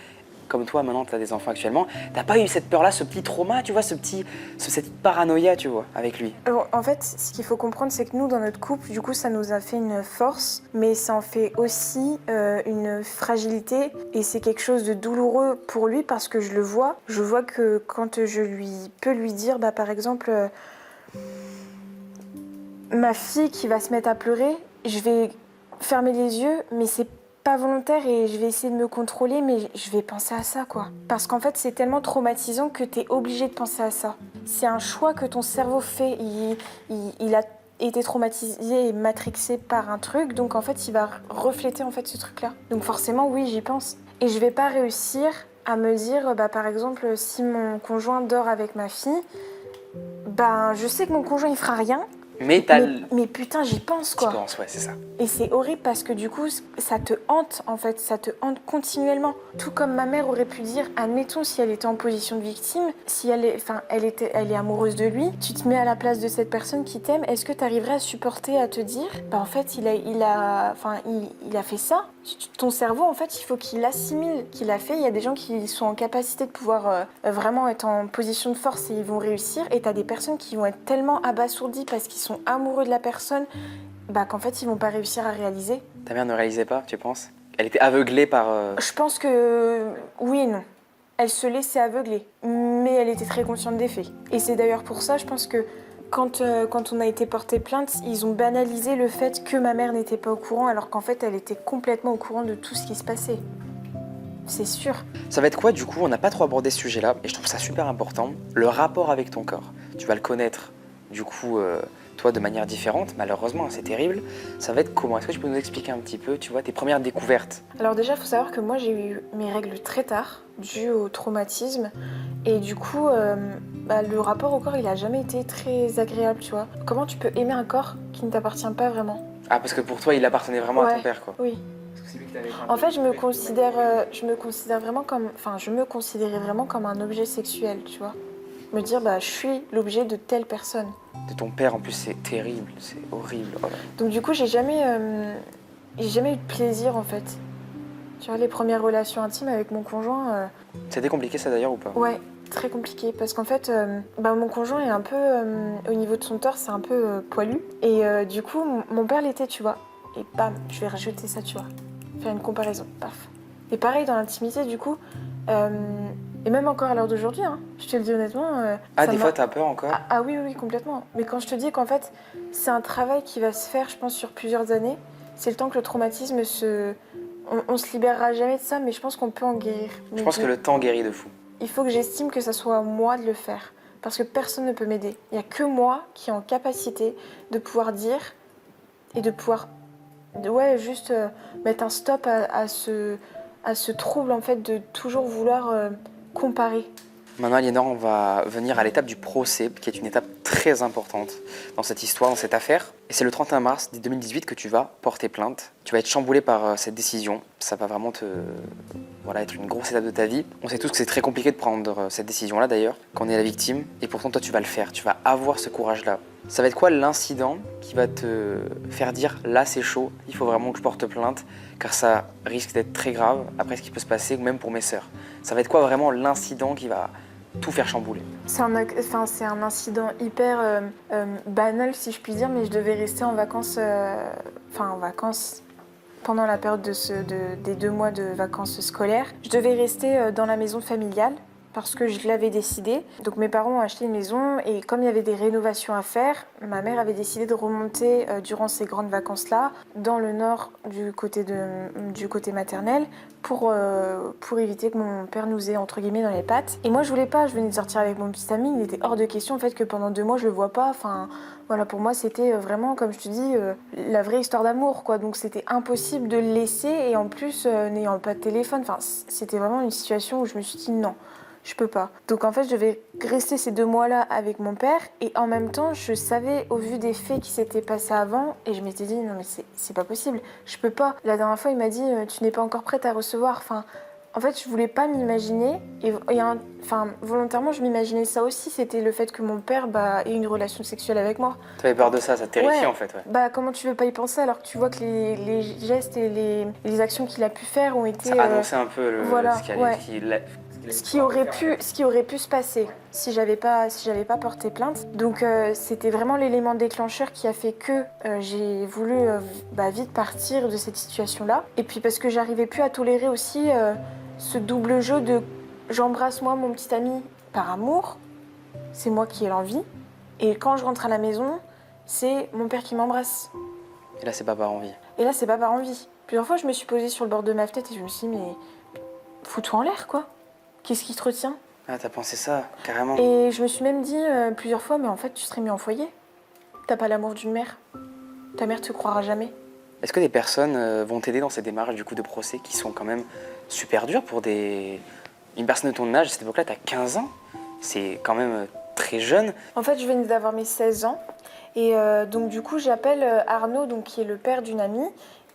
comme toi, maintenant, tu as des enfants actuellement, t'as pas eu cette peur-là, ce petit trauma, tu vois, cette paranoïa, tu vois, avec lui? Alors, en fait, ce qu'il faut comprendre, c'est que nous, dans notre couple, du coup, ça nous a fait une force, mais ça en fait aussi une fragilité, et c'est quelque chose de douloureux pour lui parce que je le vois. Je vois que quand je peux lui dire, par exemple... ma fille qui va se mettre à pleurer, je vais fermer les yeux, mais c'est pas volontaire et je vais essayer de me contrôler, mais je vais penser à ça, quoi. Parce qu'en fait, c'est tellement traumatisant que t'es obligé de penser à ça. C'est un choix que ton cerveau fait. Il a été traumatisé et matrixé par un truc, donc en fait, il va refléter en fait ce truc-là. Donc forcément, oui, j'y pense. Et je vais pas réussir à me dire, par exemple, si mon conjoint dort avec ma fille, je sais que mon conjoint, il fera rien. Mais putain, j'y pense quoi. Tu penses, ouais, c'est ça. Et c'est horrible parce que du coup, ça te hante en fait, ça te hante continuellement. Tout comme ma mère aurait pu dire, admettons si elle était en position de victime, si elle est amoureuse de lui, tu te mets à la place de cette personne qui t'aime, est-ce que tu arriverais à supporter à te dire, en fait, il a fait ça. Ton cerveau, en fait, il faut qu'il assimile qu'il a fait. Il y a des gens qui sont en capacité de pouvoir vraiment être en position de force et ils vont réussir. Et t'as des personnes qui vont être tellement abasourdies parce qu'ils sont amoureux de la personne, qu'en fait, ils vont pas réussir à réaliser. Ta mère ne réalisait pas, tu penses? Elle était aveuglée par... Je pense que oui et non. Elle se laissait aveugler, mais elle était très consciente des faits. Et c'est d'ailleurs pour ça, je pense que quand on a été porté plainte, ils ont banalisé le fait que ma mère n'était pas au courant, alors qu'en fait, elle était complètement au courant de tout ce qui se passait. C'est sûr. Ça va être quoi, du coup? On n'a pas trop abordé ce sujet-là, et je trouve ça super important. Le rapport avec ton corps. Tu vas le connaître, du coup, toi, de manière différente. Malheureusement, c'est terrible. Ça va être comment? Est-ce que tu peux nous expliquer un petit peu, tu vois, tes premières découvertes? Alors déjà, il faut savoir que moi, j'ai eu mes règles très tard, dû au traumatisme. Et du coup, le rapport au corps, il a jamais été très agréable, tu vois. Comment tu peux aimer un corps qui ne t'appartient pas vraiment? Ah, parce que pour toi, il appartenait vraiment à ton père, quoi. Oui. Parce que c'est lui que t'avais En fait, je me considère vraiment comme, enfin, je me considérais vraiment comme un objet sexuel, tu vois. Me dire, bah, je suis l'objet de telle personne. De ton père, en plus, c'est terrible, c'est horrible. Oh là. Donc du coup, j'ai jamais eu de plaisir en fait. Tu vois, les premières relations intimes avec mon conjoint, C'était compliqué ça d'ailleurs ou pas? ouais, très compliqué parce qu'en fait, mon conjoint est un peu, au niveau de son torse, c'est un peu poilu. Et du coup, mon père l'était, tu vois. Et bam, je vais rajouter ça, tu vois. Faire une comparaison, paf. Et pareil dans l'intimité, du coup, et même encore à l'heure d'aujourd'hui, hein, je te le dis honnêtement. Ah, ça des m'a- fois t'as peur encore? Ah oui, oui, oui, complètement. Mais quand je te dis qu'en fait, c'est un travail qui va se faire, je pense, sur plusieurs années, c'est le temps que le traumatisme se... On se libérera jamais de ça, mais je pense qu'on peut en guérir. Je pense que le temps guérit de fou. Il faut que j'estime que ça soit à moi de le faire. Parce que personne ne peut m'aider. Il n'y a que moi qui est en capacité de pouvoir dire et de pouvoir... Ouais, juste mettre un stop à ce trouble, en fait, de toujours vouloir comparer. Maintenant, Aliénor, on va venir à l'étape du procès, qui est une étape très importante dans cette histoire, dans cette affaire. Et c'est le 31 mars 2018 que tu vas porter plainte. Tu vas être chamboulé par cette décision. Ça va vraiment être une grosse étape de ta vie. On sait tous que c'est très compliqué de prendre cette décision-là, d'ailleurs, quand on est la victime. Et pourtant, toi, tu vas le faire. Tu vas avoir ce courage-là. Ça va être quoi l'incident qui va te faire dire « là, c'est chaud, il faut vraiment que je porte plainte », car ça risque d'être très grave après ce qui peut se passer, ou même pour mes sœurs. Ça va être quoi vraiment l'incident qui va tout faire chambouler? C'est un incident hyper banal, si je puis dire, mais je devais rester en vacances, pendant la période des 2 mois de vacances scolaires. Je devais rester dans la maison familiale parce que je l'avais décidé. Donc mes parents ont acheté une maison et comme il y avait des rénovations à faire, ma mère avait décidé de remonter durant ces grandes vacances-là dans le nord du côté maternel pour éviter que mon père nous ait entre guillemets dans les pattes. Et moi je voulais pas, je venais de sortir avec mon petit ami, il était hors de question en fait que pendant 2 mois je le vois pas. Enfin voilà, pour moi c'était vraiment, comme je te dis, la vraie histoire d'amour quoi. Donc c'était impossible de le laisser et en plus n'ayant pas de téléphone, enfin c'était vraiment une situation où je me suis dit non. Je peux pas. Donc en fait, je devais rester ces 2 mois-là avec mon père et en même temps, je savais au vu des faits qui s'étaient passés avant et je m'étais dit non mais c'est pas possible, je peux pas. La dernière fois, il m'a dit tu n'es pas encore prête à recevoir. Enfin, en fait, je voulais pas m'imaginer volontairement, je m'imaginais ça aussi. C'était le fait que mon père ait une relation sexuelle avec moi. T'avais peur de ça te terrifiait Ouais. en fait, ouais. Bah comment tu veux pas y penser alors que tu vois que les gestes et les actions qu'il a pu faire ont été... Ça annonçait un peu voilà, ce qui aurait pu se passer si j'avais pas porté plainte. Donc c'était vraiment l'élément déclencheur qui a fait que j'ai voulu vite partir de cette situation-là. Et puis parce que j'arrivais plus à tolérer aussi ce double jeu de j'embrasse moi mon petit ami par amour, c'est moi qui ai l'envie, et quand je rentre à la maison, c'est mon père qui m'embrasse. Et là, c'est pas par envie. Et là, c'est pas par envie. Plusieurs fois, je me suis posée sur le bord de ma fenêtre et je me suis dit, mais fous-toi en l'air, quoi. Qu'est-ce qui te retient? Ah, t'as pensé ça, carrément. Et je me suis même dit plusieurs fois, mais en fait, tu serais mieux en foyer. T'as pas l'amour d'une mère. Ta mère te croira jamais. Est-ce que des personnes vont t'aider dans ces démarches du coup de procès qui sont quand même super dures pour une personne de ton âge? À cette époque-là, t'as 15 ans. C'est quand même très jeune. En fait, je venais d'avoir mes 16 ans. Et donc, du coup, j'appelle Arnaud, donc, qui est le père d'une amie.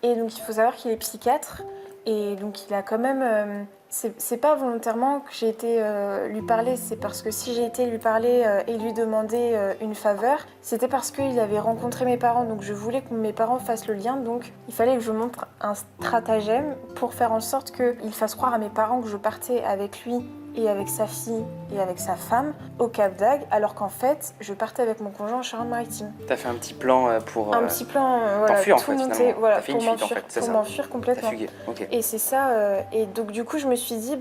Et donc, il faut savoir qu'il est psychiatre. Et donc, il a quand même... c'est pas volontairement que j'ai été lui parler, c'est parce que si j'ai été lui parler et lui demander une faveur, c'était parce qu'il avait rencontré mes parents. Donc, je voulais que mes parents fassent le lien. Donc, il fallait que je montre un stratagème pour faire en sorte qu'il fasse croire à mes parents que je partais avec lui et avec sa fille et avec sa femme au Cap d'Agde, alors qu'en fait, je partais avec mon conjoint en Charente-Maritime. T'as fait un petit plan pour... Un petit plan, t'enfuir en tout fait, monter, finalement. voilà, T'as fait une fuite en fait, c'est ça. pour m'enfuir complètement. T'as fugué, ok. Et c'est ça, et donc du coup, je me suis dit,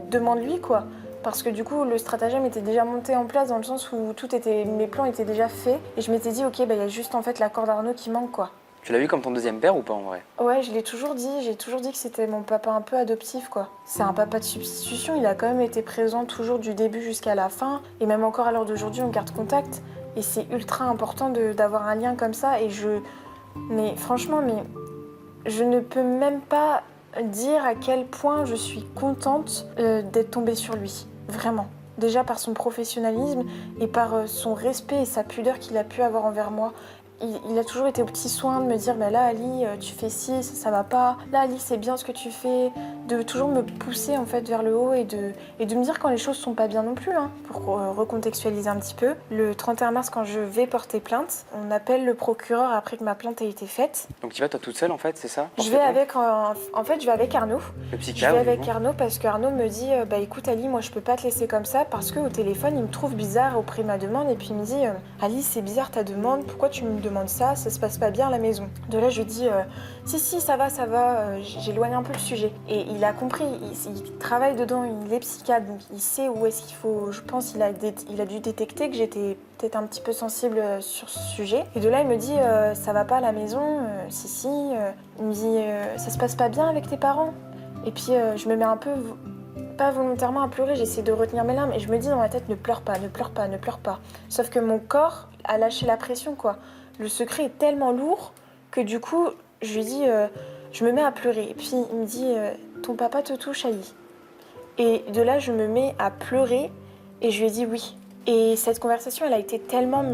demande-lui quoi. Parce que du coup, le stratagème était déjà monté en place dans le sens où mes plans étaient déjà faits. Et je m'étais dit, ok, il y a juste en fait l'accord d'Arnaud qui manque quoi. Tu l'as vu comme ton deuxième père ou pas en vrai? Ouais, je l'ai toujours dit. J'ai toujours dit que c'était mon papa un peu adoptif, quoi. C'est un papa de substitution. Il a quand même été présent toujours du début jusqu'à la fin. Et même encore à l'heure d'aujourd'hui, on garde contact. Et c'est ultra important d'avoir un lien comme ça. Mais franchement, je ne peux même pas dire à quel point je suis contente d'être tombée sur lui. Vraiment. Déjà par son professionnalisme et par son respect et sa pudeur qu'il a pu avoir envers moi. il a toujours été au petit soin de me dire bah là Ali tu fais ci, ça va pas, là Ali c'est bien ce que tu fais, de toujours me pousser en fait vers le haut et de me dire quand les choses sont pas bien non plus, hein, pour recontextualiser un petit peu. Le 31 mars quand je vais porter plainte, on appelle le procureur après que ma plainte ait été faite. Donc tu vas toi toute seule en fait, c'est ça? Je vais avec, en fait je vais avec Arnaud. Le Je psychiatre. vais avec du coup. Arnaud parce qu'Arnaud me dit bah écoute Ali, moi je peux pas te laisser comme ça parce qu'au téléphone il me trouve bizarre auprès de ma demande et puis il me dit Ali c'est bizarre ta demande, pourquoi tu me demandes ça se passe pas bien à la maison. De là je lui dis si ça va, j'éloigne un peu le sujet. Et il a compris, il travaille dedans, il est psychiatre, donc il sait où est-ce qu'il faut, je pense il a dû détecter que j'étais peut-être un petit peu sensible sur ce sujet. Et de là il me dit ça va pas à la maison, il me dit ça se passe pas bien avec tes parents. Et puis je me mets un peu, pas volontairement à pleurer, j'essaie de retenir mes larmes et je me dis dans ma tête ne pleure pas, ne pleure pas, ne pleure pas. Sauf que mon corps a lâché la pression quoi. Le secret est tellement lourd que du coup je lui dis, je me mets à pleurer. Et puis il me dit ton papa te touche Ali. Et de là je me mets à pleurer et je lui ai dit oui. Et cette conversation elle a été tellement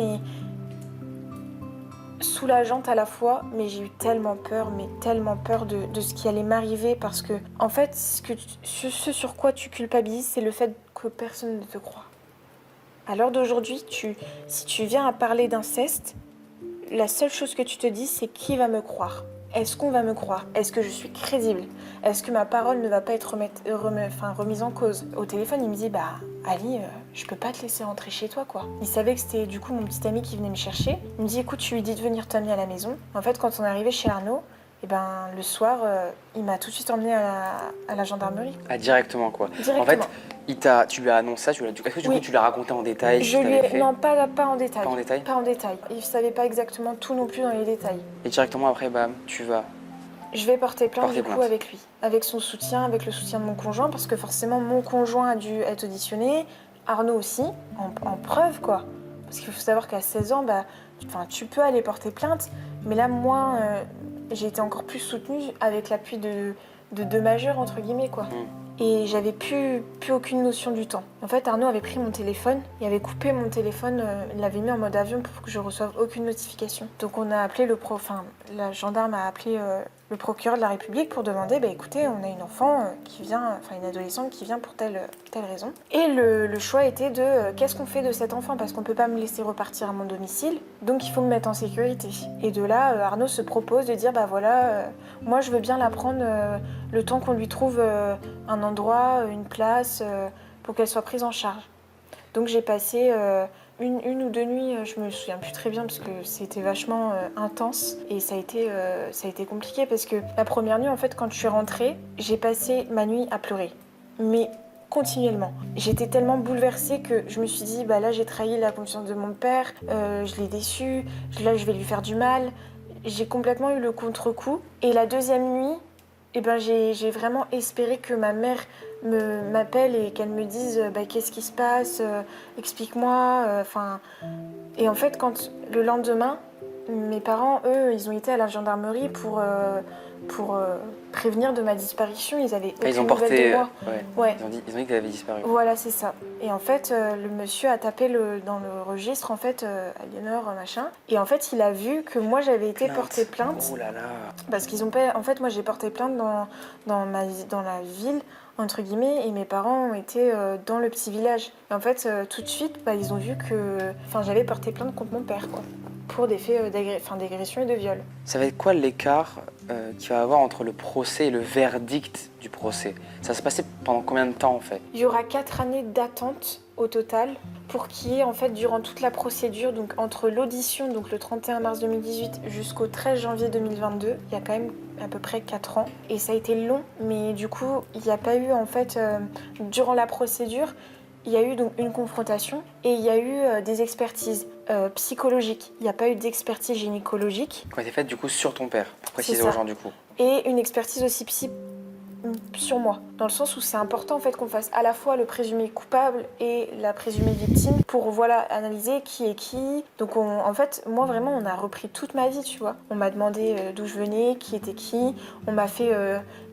soulageante à la fois, mais j'ai eu tellement peur de ce qui allait m'arriver parce que, en fait, ce sur quoi tu culpabilises, c'est le fait que personne ne te croit. À l'heure d'aujourd'hui, si tu viens à parler d'inceste, la seule chose que tu te dis, c'est qui va me croire ? Est-ce qu'on va me croire ? Est-ce que je suis crédible ? Est-ce que ma parole ne va pas être remise en cause ? Au téléphone, il me dit Ali, je peux pas te laisser rentrer chez toi quoi. Il savait que c'était du coup mon petit ami qui venait me chercher. Il me dit écoute, tu lui dis de venir t'amener à la maison. En fait, quand on est arrivé chez Arnaud, le soir, il m'a tout de suite emmenée à la gendarmerie. Ah directement quoi. Directement. En fait, tu lui as annoncé ça, est-ce que du coup tu l'as raconté en détail? Non, pas en détail. Pas en détail. Pas en détail. Il savait pas exactement tout non plus dans les détails. Et directement après, bam, tu vas. Je vais porter plainte Porter du coup plainte. avec lui, avec son soutien, avec le soutien de mon conjoint, parce que forcément mon conjoint a dû être auditionné, Arnaud aussi, en preuve quoi. Parce qu'il faut savoir qu'à 16 ans, tu peux aller porter plainte, mais là moi, j'ai été encore plus soutenue avec l'appui de deux majeurs entre guillemets quoi. Et j'avais plus aucune notion du temps. En fait, Arnaud avait pris mon téléphone, il avait coupé mon téléphone, il l'avait mis en mode avion pour que je reçoive aucune notification. Donc on a appelé la gendarme a appelé le procureur de la République pour demander, écoutez, on a une enfant qui vient, une adolescente qui vient pour telle raison. Et le choix était de qu'est-ce qu'on fait de cet enfant parce qu'on peut pas me laisser repartir à mon domicile, donc il faut me mettre en sécurité. Et de là, Arnaud se propose de dire, moi je veux bien la prendre le temps qu'on lui trouve un endroit, une place, pour qu'elle soit prise en charge. Donc j'ai passé une ou deux nuits, je me souviens plus très bien parce que c'était vachement intense et ça a été compliqué parce que la première nuit en fait quand je suis rentrée, j'ai passé ma nuit à pleurer, mais continuellement. J'étais tellement bouleversée que je me suis dit là j'ai trahi la confiance de mon père, je l'ai déçu, là je vais lui faire du mal. J'ai complètement eu le contre-coup et la deuxième nuit, j'ai vraiment espéré que ma mère m'appelle et qu'elle me dise qu'est-ce qui se passe, explique-moi. Et en fait, quand le lendemain, mes parents, eux, ils ont été à la gendarmerie pour prévenir de ma disparition. Ils avaient aucune nouvelle de moi. Ouais. Ils ont dit que tu avais disparu. Voilà, c'est ça. Et en fait, le monsieur a tapé dans le registre, en fait, Aliénor, machin. Et en fait, il a vu que moi, j'avais été porter plainte. Oh là là. Parce qu'ils ont pas... En fait, moi, j'ai porté plainte dans la ville, entre guillemets, et mes parents ont été dans le petit village. Et en fait, tout de suite, ils ont vu que... j'avais porté plainte contre mon père, quoi. Pour des faits d'agression et de viol. Ça va être quoi l'écart qu'il va y avoir entre le procès et le verdict du procès? Ça se passait pendant combien de temps en fait? Il y aura 4 années d'attente au total pour qu'il y ait en fait durant toute la procédure, donc entre l'audition, donc le 31 mars 2018 jusqu'au 13 janvier 2022, il y a quand même à peu près 4 ans. Et ça a été long, mais du coup, il n'y a pas eu en fait, durant la procédure, il y a eu donc une confrontation et il y a eu des expertises psychologiques. Il n'y a pas eu d'expertise gynécologique. Qui a été faite du coup sur ton père, pour préciser aux gens du coup. Et une expertise aussi psy, sur moi, dans le sens où c'est important en fait qu'on fasse à la fois le présumé coupable et la présumée victime pour voilà analyser qui est qui. Donc en fait moi vraiment on a repris toute ma vie, tu vois. On m'a demandé d'où je venais, qui était qui. On m'a fait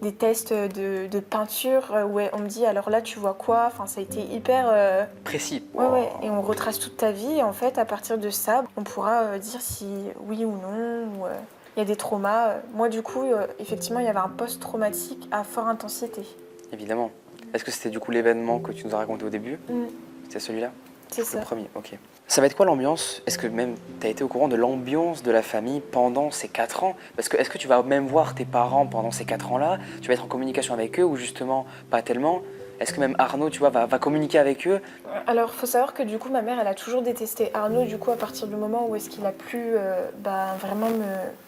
des tests de peinture où on me dit alors là tu vois quoi. Enfin ça a été hyper Précis. ouais. Et on retrace toute ta vie et en fait à partir de ça on pourra dire si oui ou non ou il y a des traumas. Moi, du coup, effectivement, il y avait un post-traumatique à forte intensité. Évidemment. Est-ce que c'était du coup l'événement que tu nous as raconté au début? C'était celui-là? C'est ça. Le premier, ok. Ça va être quoi l'ambiance? Est-ce que même tu as été au courant de l'ambiance de la famille pendant ces 4 ans? Parce que est-ce que tu vas même voir tes parents pendant ces 4 ans-là? Tu vas être en communication avec eux ou justement pas tellement? Est-ce que même Arnaud, tu vois, va communiquer avec eux? Alors, faut savoir que du coup, ma mère, elle a toujours détesté Arnaud, du coup, à partir du moment où est-ce qu'il a pu vraiment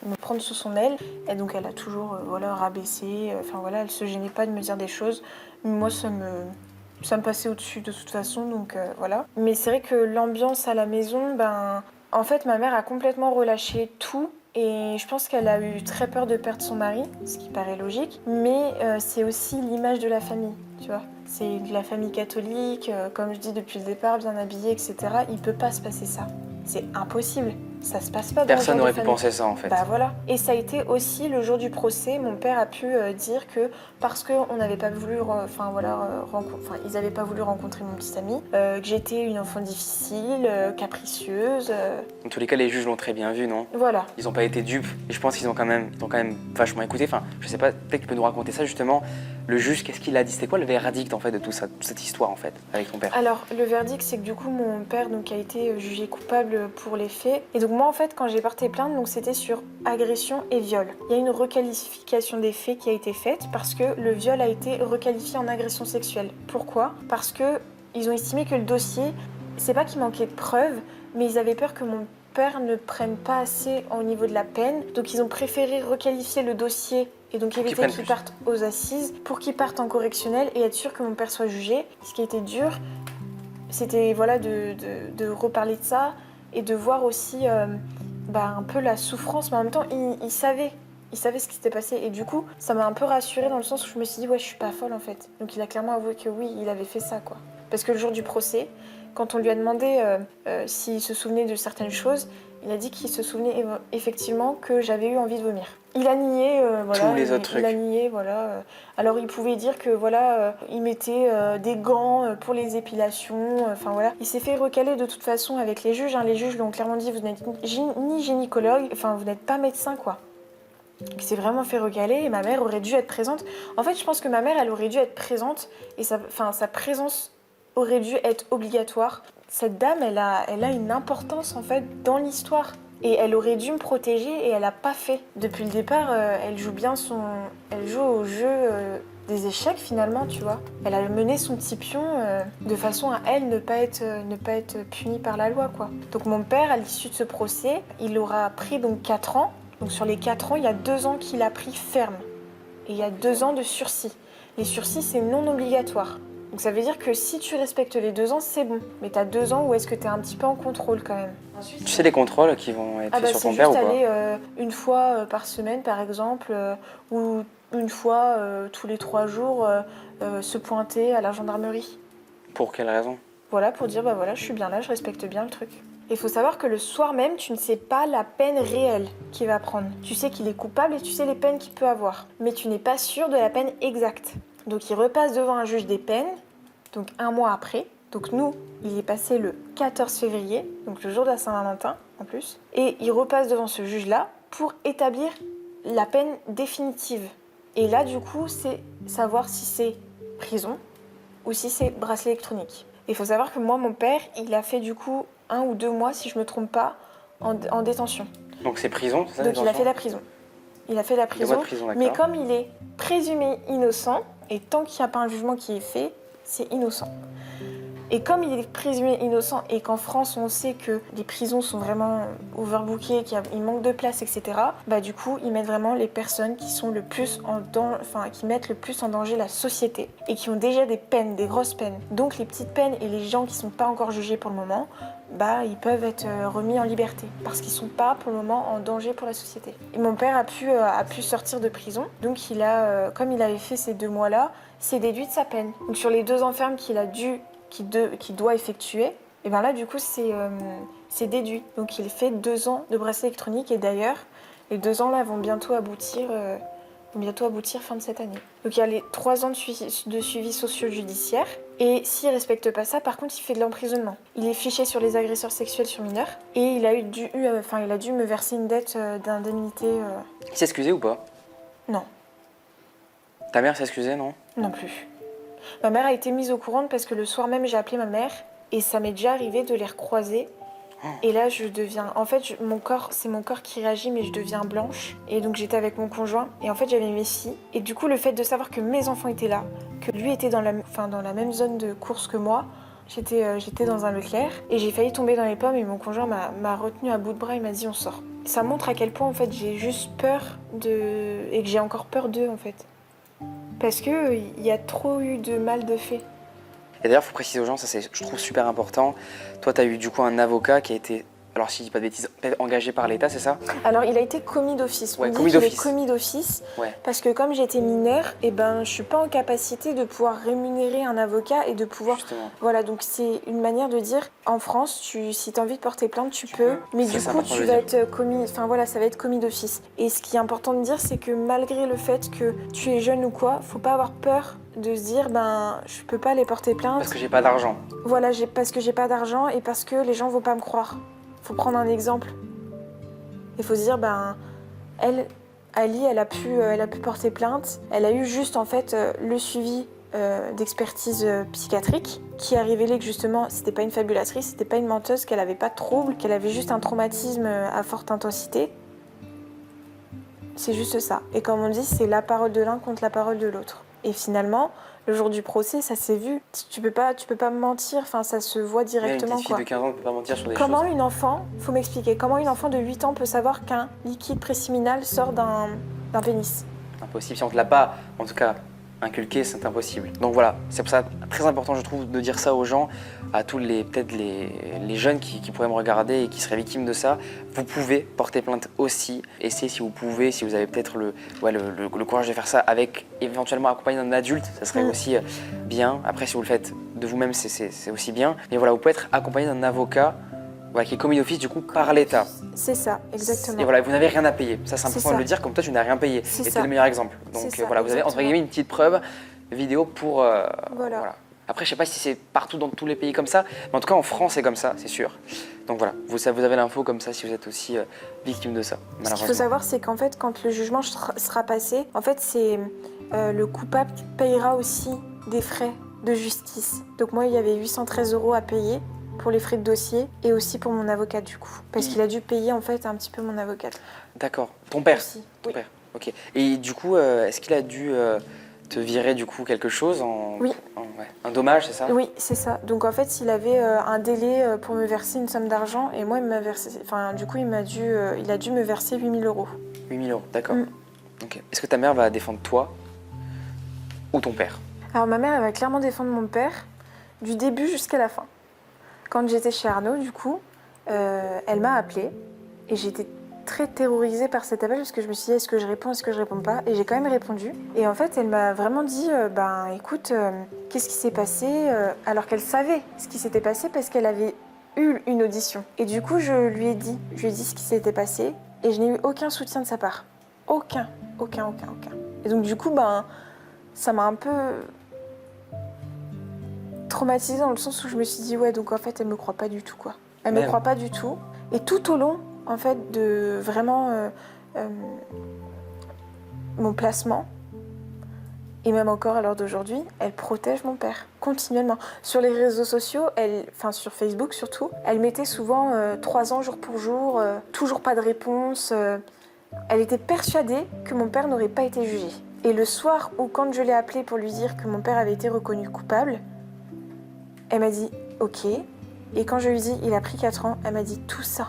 me prendre sous son aile. Et donc, elle a toujours rabaissé. Enfin, voilà, elle se gênait pas de me dire des choses. Moi, ça me passait au-dessus de toute façon, donc voilà. Mais c'est vrai que l'ambiance à la maison, en fait, ma mère a complètement relâché tout. Et je pense qu'elle a eu très peur de perdre son mari, ce qui paraît logique. Mais c'est aussi l'image de la famille, tu vois. C'est de la famille catholique, comme je dis depuis le départ, bien habillée, etc. Il peut pas se passer ça. C'est impossible. Ça se passe pas dans Personne le genre n'aurait de pu famille. penser ça en fait. Bah voilà. Et ça a été aussi le jour du procès, mon père a pu dire que parce qu'on n'avait pas voulu, ils n'avaient pas voulu rencontrer mon petit ami, que j'étais une enfant difficile, capricieuse. Dans tous les cas, les juges l'ont très bien vu, non? Voilà. Ils n'ont pas été dupes et je pense qu'ils ont quand même vachement écouté. Enfin, je sais pas, peut-être que tu peux nous raconter ça justement. Le juge, qu'est-ce qu'il a dit? C'était quoi le verdict en fait de tout ça, toute cette histoire en fait, avec ton père? Alors, le verdict, c'est que du coup, mon père a été jugé coupable pour les faits. Et donc moi, en fait, quand j'ai porté plainte, donc c'était sur agression et viol. Il y a une requalification des faits qui a été faite parce que le viol a été requalifié en agression sexuelle. Pourquoi? Parce que ils ont estimé que le dossier, c'est pas qu'il manquait de preuves, mais ils avaient peur que mon père ne prenne pas assez au niveau de la peine. Donc ils ont préféré requalifier le dossier et donc éviter qu'il parte aux assises pour qu'il parte en correctionnel et être sûr que mon père soit jugé. Ce qui a été dur, c'était de reparler de ça et de voir aussi un peu la souffrance, mais en même temps il savait ce qui s'était passé et du coup ça m'a un peu rassurée dans le sens où je me suis dit ouais je suis pas folle en fait. Donc il a clairement avoué que oui il avait fait ça quoi. Parce que le jour du procès, quand on lui a demandé s'il se souvenait de certaines choses, il a dit qu'il se souvenait effectivement que j'avais eu envie de vomir. Il a nié, tous les autres trucs. Il a nié, voilà. Alors il pouvait dire que voilà, il mettait des gants pour les épilations, enfin voilà. Il s'est fait recaler de toute façon avec les juges. Hein. Les juges lui ont clairement dit vous n'êtes ni gynécologue, enfin vous n'êtes pas médecin quoi. Il s'est vraiment fait recaler et ma mère aurait dû être présente. En fait, je pense que ma mère, elle aurait dû être présente et sa présence aurait dû être obligatoire. Cette dame, elle a une importance en fait dans l'histoire. Et elle aurait dû me protéger et elle n'a pas fait. Depuis le départ, elle joue au jeu des échecs finalement, tu vois. Elle a mené son petit pion de façon à elle ne pas être punie par la loi, quoi. Donc mon père, à l'issue de ce procès, il aura pris donc 4 ans. Donc sur les 4 ans, il y a 2 ans qu'il a pris ferme. Et il y a 2 ans de sursis. Les sursis, c'est non obligatoire. Donc ça veut dire que si tu respectes les 2 ans, c'est bon. Mais t'as 2 ans où est-ce que t'es un petit peu en contrôle quand même. Tu sais les contrôles qui vont être faits sur ton père ou pas? C'est juste aller une fois par semaine par exemple, ou une fois tous les 3 jours se pointer à la gendarmerie. Pour quelle raison? Voilà, pour dire voilà, je suis bien là, je respecte bien le truc. Il faut savoir que le soir même, tu ne sais pas la peine réelle qu'il va prendre. Tu sais qu'il est coupable et tu sais les peines qu'il peut avoir. Mais tu n'es pas sûr de la peine exacte. Donc il repasse devant un juge des peines, donc 1 mois après. Donc nous, il est passé le 14 février, donc le jour de la Saint-Valentin en plus. Et il repasse devant ce juge-là pour établir la peine définitive. Et là, du coup, c'est savoir si c'est prison ou si c'est bracelet électronique. Il faut savoir que moi, mon père, il a fait du coup 1 ou 2 mois, si je me trompe pas, en détention. Donc c'est prison, c'est ça? Donc il a fait la prison. Il a fait la prison, mais comme il est présumé innocent, et tant qu'il n'y a pas un jugement qui est fait, c'est innocent. Et comme il est présumé innocent et qu'en France on sait que les prisons sont vraiment overbookées, qu'il manque de place, etc. Bah du coup ils mettent vraiment les personnes qui sont le plus qui mettent le plus en danger la société et qui ont déjà des peines, des grosses peines. Donc les petites peines et les gens qui sont pas encore jugés pour le moment, bah ils peuvent être remis en liberté parce qu'ils sont pas pour le moment en danger pour la société. Et mon père a pu sortir de prison, donc comme il avait fait ces 2 mois-là, c'est déduit de sa peine. Donc sur les 2 ans ferme qu'il doit effectuer, et bien là du coup c'est déduit. Donc il fait 2 ans de bracelet électronique et d'ailleurs les 2 ans là vont bientôt aboutir fin de cette année. Donc il y a les 3 ans de suivi socio-judiciaire et s'il respecte pas ça, par contre il fait de l'emprisonnement. Il est fiché sur les agresseurs sexuels sur mineurs et il a dû me verser une dette d'indemnité. Il s'est excusé ou pas? Non, Ta mère s'est excusée, non? non plus. Ma mère a été mise au courant parce que le soir même j'ai appelé ma mère et ça m'est déjà arrivé de les recroiser. Et là je deviens... En fait c'est mon corps qui réagit mais je deviens blanche. Et donc j'étais avec mon conjoint et en fait j'avais mes filles. Et du coup le fait de savoir que mes enfants étaient là, que lui était dans la même zone de course que moi, j'étais dans un Leclerc et j'ai failli tomber dans les pommes et mon conjoint m'a retenue à bout de bras et m'a dit on sort. Ça montre à quel point en fait j'ai juste peur et que j'ai encore peur d'eux en fait. Parce qu'il y a trop eu de mal de fait. Et d'ailleurs, il faut préciser aux gens, ça c'est, je trouve, super important. Toi, tu as eu du coup un avocat qui a été, alors si je dis pas de bêtises, engagé par l'État, c'est ça? Alors, il a été commis d'office. Ouais, On dit commis qu'il est d'office. commis d'office Ouais. parce que comme j'étais mineure, je suis pas en capacité de pouvoir rémunérer un avocat et de pouvoir... Justement. Voilà, donc c'est une manière de dire, en France, si tu as envie de porter plainte, tu peux. Mais Ça, du c'est coup, important de tu le vas dire. être commis... Enfin voilà, ça va être commis d'office. Et ce qui est important de dire, c'est que malgré le fait que tu es jeune ou quoi, faut pas avoir peur de se dire, je peux pas aller porter plainte. Parce que j'ai pas d'argent. Voilà, parce que j'ai pas d'argent et parce que les gens vont pas me croire. Faut prendre un exemple. Il faut se dire, Ali, elle a pu porter plainte. Elle a eu juste en fait le suivi d'expertise psychiatrique qui a révélé que justement c'était pas une fabulatrice, c'était pas une menteuse, qu'elle avait pas de trouble, qu'elle avait juste un traumatisme à forte intensité. C'est juste ça. Et comme on dit, c'est la parole de l'un contre la parole de l'autre. Et finalement, le jour du procès, ça s'est vu. Tu peux pas me mentir, ça se voit directement. Même une petite fille de 15 ans ne peut pas mentir sur des Comment choses. une enfant, faut m'expliquer, comment une enfant de 8 ans peut savoir qu'un liquide préséminal sort d'un pénis? Impossible. Si on te l'a pas, en tout cas, inculqué, c'est impossible. Donc voilà, c'est pour ça très important, je trouve, de dire ça aux gens, à tous les jeunes qui pourraient me regarder et qui seraient victimes de ça. Vous pouvez porter plainte aussi. Essayez si vous pouvez, si vous avez peut-être le courage de faire ça, avec éventuellement accompagné d'un adulte, ça serait aussi bien. Après, si vous le faites de vous-même, c'est aussi bien. Mais voilà, vous pouvez être accompagné d'un avocat qui est commis d'office du coup par l'État. C'est ça, exactement. Et voilà, vous n'avez rien à payer. Ça, c'est important de le dire, comme toi, tu n'as rien payé. Et c'est le meilleur exemple. Donc ça, voilà, vous avez entre guillemets une petite preuve vidéo pour. Voilà. Après, je sais pas si c'est partout dans tous les pays comme ça, mais en tout cas en France, c'est comme ça, c'est sûr. Donc voilà, vous avez l'info comme ça si vous êtes aussi victime de ça, malheureusement. Ce qu'il faut savoir, c'est qu'en fait, quand le jugement sera passé, en fait, c'est le coupable qui payera aussi des frais de justice. Donc moi, il y avait 813 € à payer pour les frais de dossier et aussi pour mon avocat du coup. Parce qu'il a dû payer en fait un petit peu mon avocate. D'accord. Ton père Aussi, Ton oui. père, ok. Et du coup, est-ce qu'il a dû te virer du coup quelque chose Oui. Un dommage, c'est ça? Oui, c'est ça. Donc en fait, il avait un délai pour me verser une somme d'argent et moi, il m'a versé... Enfin, du coup, il a dû me verser 8 000 €. 8 000 €, d'accord. Ok. Est-ce que ta mère va défendre toi ou ton père? Alors ma mère, elle va clairement défendre mon père du début jusqu'à la fin. Quand j'étais chez Arnaud, du coup, elle m'a appelée et j'étais très terrorisée par cet appel parce que je me suis dit est-ce que je réponds, est-ce que je réponds pas? Et j'ai quand même répondu. Et en fait, elle m'a vraiment dit écoute, qu'est-ce qui s'est passé? Alors qu'elle savait ce qui s'était passé parce qu'elle avait eu une audition. Et du coup, je lui ai dit ce qui s'était passé et je n'ai eu aucun soutien de sa part. Aucun. Et donc du coup, ça m'a un peu traumatisée dans le sens où je me suis dit ouais, donc en fait, elle me croit pas du tout quoi. Elle me croit pas du tout. Et tout au long, en fait, de vraiment mon placement, et même encore à l'heure d'aujourd'hui, elle protège mon père continuellement. Sur les réseaux sociaux, sur Facebook surtout, elle mettait souvent 3 ans jour pour jour, toujours pas de réponse. Elle était persuadée que mon père n'aurait pas été jugé. Et le soir où, quand je l'ai appelé pour lui dire que mon père avait été reconnu coupable, Elle m'a dit ok. Et quand je lui dis il a pris 4 ans, elle m'a dit tout ça.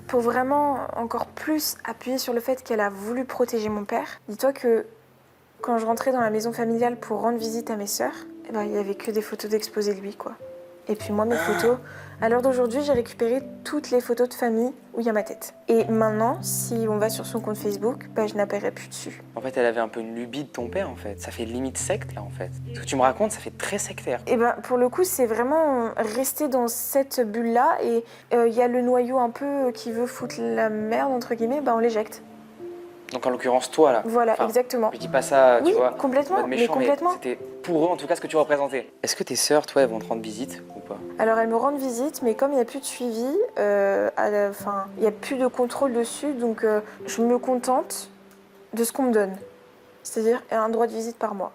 Pour vraiment encore plus appuyer sur le fait qu'elle a voulu protéger mon père, dis-toi que quand je rentrais dans la maison familiale pour rendre visite à mes sœurs, eh ben, il n'y avait que des photos d'exposés de lui, quoi. Et puis moi, mes photos, à l'heure d'aujourd'hui, j'ai récupéré toutes les photos de famille où il y a ma tête. Et maintenant, si on va sur son compte Facebook, bah, je n'apparaîtrai plus dessus. En fait, elle avait un peu une lubie de ton père, en fait. Ça fait limite secte, là, en fait. Ce que tu me racontes, ça fait très sectaire. Et ben, pour le coup, c'est vraiment rester dans cette bulle-là. Et il y a le noyau un peu qui veut foutre la merde, entre guillemets, bah, on l'éjecte. Donc, en l'occurrence, toi, là. Voilà, Enfin, exactement. je dis pas ça, tu Oui, vois, complètement, en mode méchant, mais complètement. c'était pour eux, en tout cas, ce que tu représentais. Est-ce que tes sœurs, toi, elles vont te rendre visite ou pas? Alors, elles me rendent visite, mais comme il n'y a plus de suivi, il n'y a plus de contrôle dessus, donc je me contente de ce qu'on me donne. C'est-à-dire un droit de visite par mois.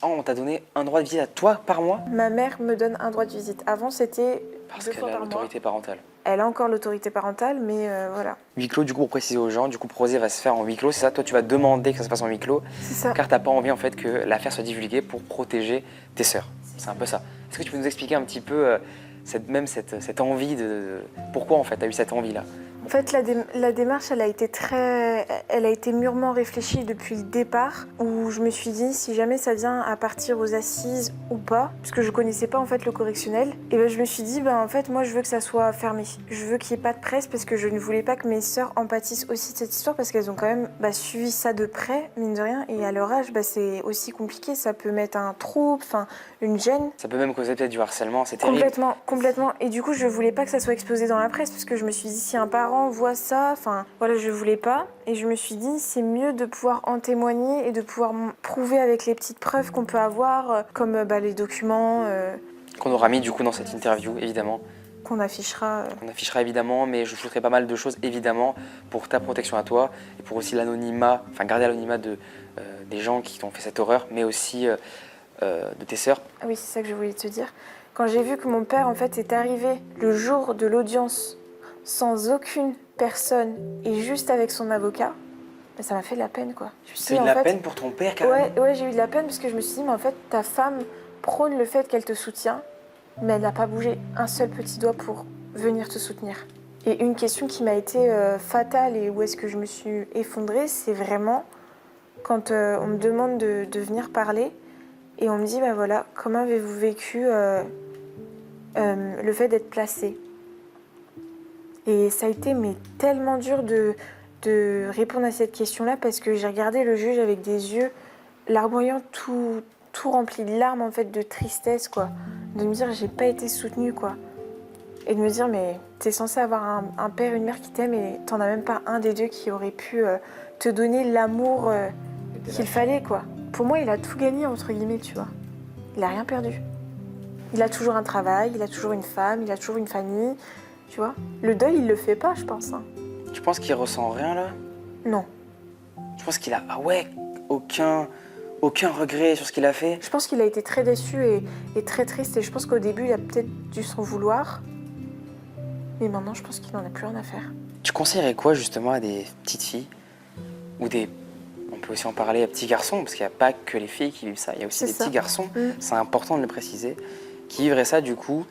Oh, on t'a donné un droit de visite à toi par mois? Ma mère me donne un droit de visite. Avant, c'était Parce 2 qu'elle fois a par mois. l'autorité parentale. Elle a encore l'autorité parentale, mais voilà. Huis clos, du coup, pour préciser aux gens, du coup, Prosé va se faire en huis clos, c'est ça? Toi, tu vas demander que ça se passe en huis clos, C'est ça. car t'as pas envie, en fait, que l'affaire soit divulguée pour protéger tes sœurs. C'est un peu ça. Est-ce que tu peux nous expliquer un petit peu cette envie de... Pourquoi, en fait, t'as eu cette envie-là? En fait, la démarche, elle a été mûrement réfléchie depuis le départ, où je me suis dit, si jamais ça vient à partir aux assises ou pas, parce que je connaissais pas en fait le correctionnel, et ben je me suis dit, en fait, moi, je veux que ça soit fermé. Je veux qu'il n'y ait pas de presse, parce que je ne voulais pas que mes sœurs en pâtissent aussi de cette histoire, parce qu'elles ont quand même suivi ça de près, mine de rien, et à leur âge, c'est aussi compliqué. Ça peut mettre un trouble, une gêne. Ça peut même causer peut-être du harcèlement, c'est terrible. Complètement. Et du coup, je voulais pas que ça soit exposé dans la presse, parce que je me suis dit, si un parent voit ça, je voulais pas. Et je me suis dit, c'est mieux de pouvoir en témoigner et de pouvoir prouver avec les petites preuves qu'on peut avoir, comme les documents. Qu'on aura mis du coup dans cette interview, évidemment. Qu'on affichera. On affichera évidemment, mais je ajouterai pas mal de choses évidemment pour ta protection à toi et pour aussi l'anonymat, garder l'anonymat des gens qui t'ont fait cette horreur, mais aussi de tes sœurs. Ah oui, c'est ça que je voulais te dire. Quand j'ai vu que mon père en fait est arrivé le jour de l'audience sans aucune personne et juste avec son avocat, ça m'a fait de la peine, quoi. Tu as eu de la peine pour ton père, carrément? Ouais, j'ai eu de la peine parce que je me suis dit, mais en fait, ta femme prône le fait qu'elle te soutient, mais elle n'a pas bougé un seul petit doigt pour venir te soutenir. Et une question qui m'a été fatale et où est-ce que je me suis effondrée, c'est vraiment quand on me demande de venir parler et on me dit, voilà, comment avez-vous vécu le fait d'être placée? Et ça a été tellement dur de répondre à cette question-là parce que j'ai regardé le juge avec des yeux larmoyants, tout remplis de larmes, en fait, de tristesse, quoi. De me dire, j'ai pas été soutenue, quoi. Et de me dire, mais t'es censé avoir un père, une mère qui t'aime et t'en as même pas un des deux qui aurait pu te donner l'amour qu'il fallait, quoi. Pour moi, il a tout gagné, entre guillemets, tu vois. Il a rien perdu. Il a toujours un travail, il a toujours une femme, il a toujours une famille. Tu vois, le deuil, il le fait pas, je pense. Tu penses qu'il ressent rien, là? Non. Je pense qu'il a, aucun regret sur ce qu'il a fait? Je pense qu'il a été très déçu et très triste. Et je pense qu'au début, il a peut-être dû s'en vouloir. Mais maintenant, je pense qu'il n'en a plus rien à faire. Tu conseillerais quoi, justement, à des petites filles? Ou on peut aussi en parler à petits garçons, parce qu'il n'y a pas que les filles qui vivent ça. Il y a aussi des petits garçons, c'est important de le préciser, qui vivraient ça, du coup.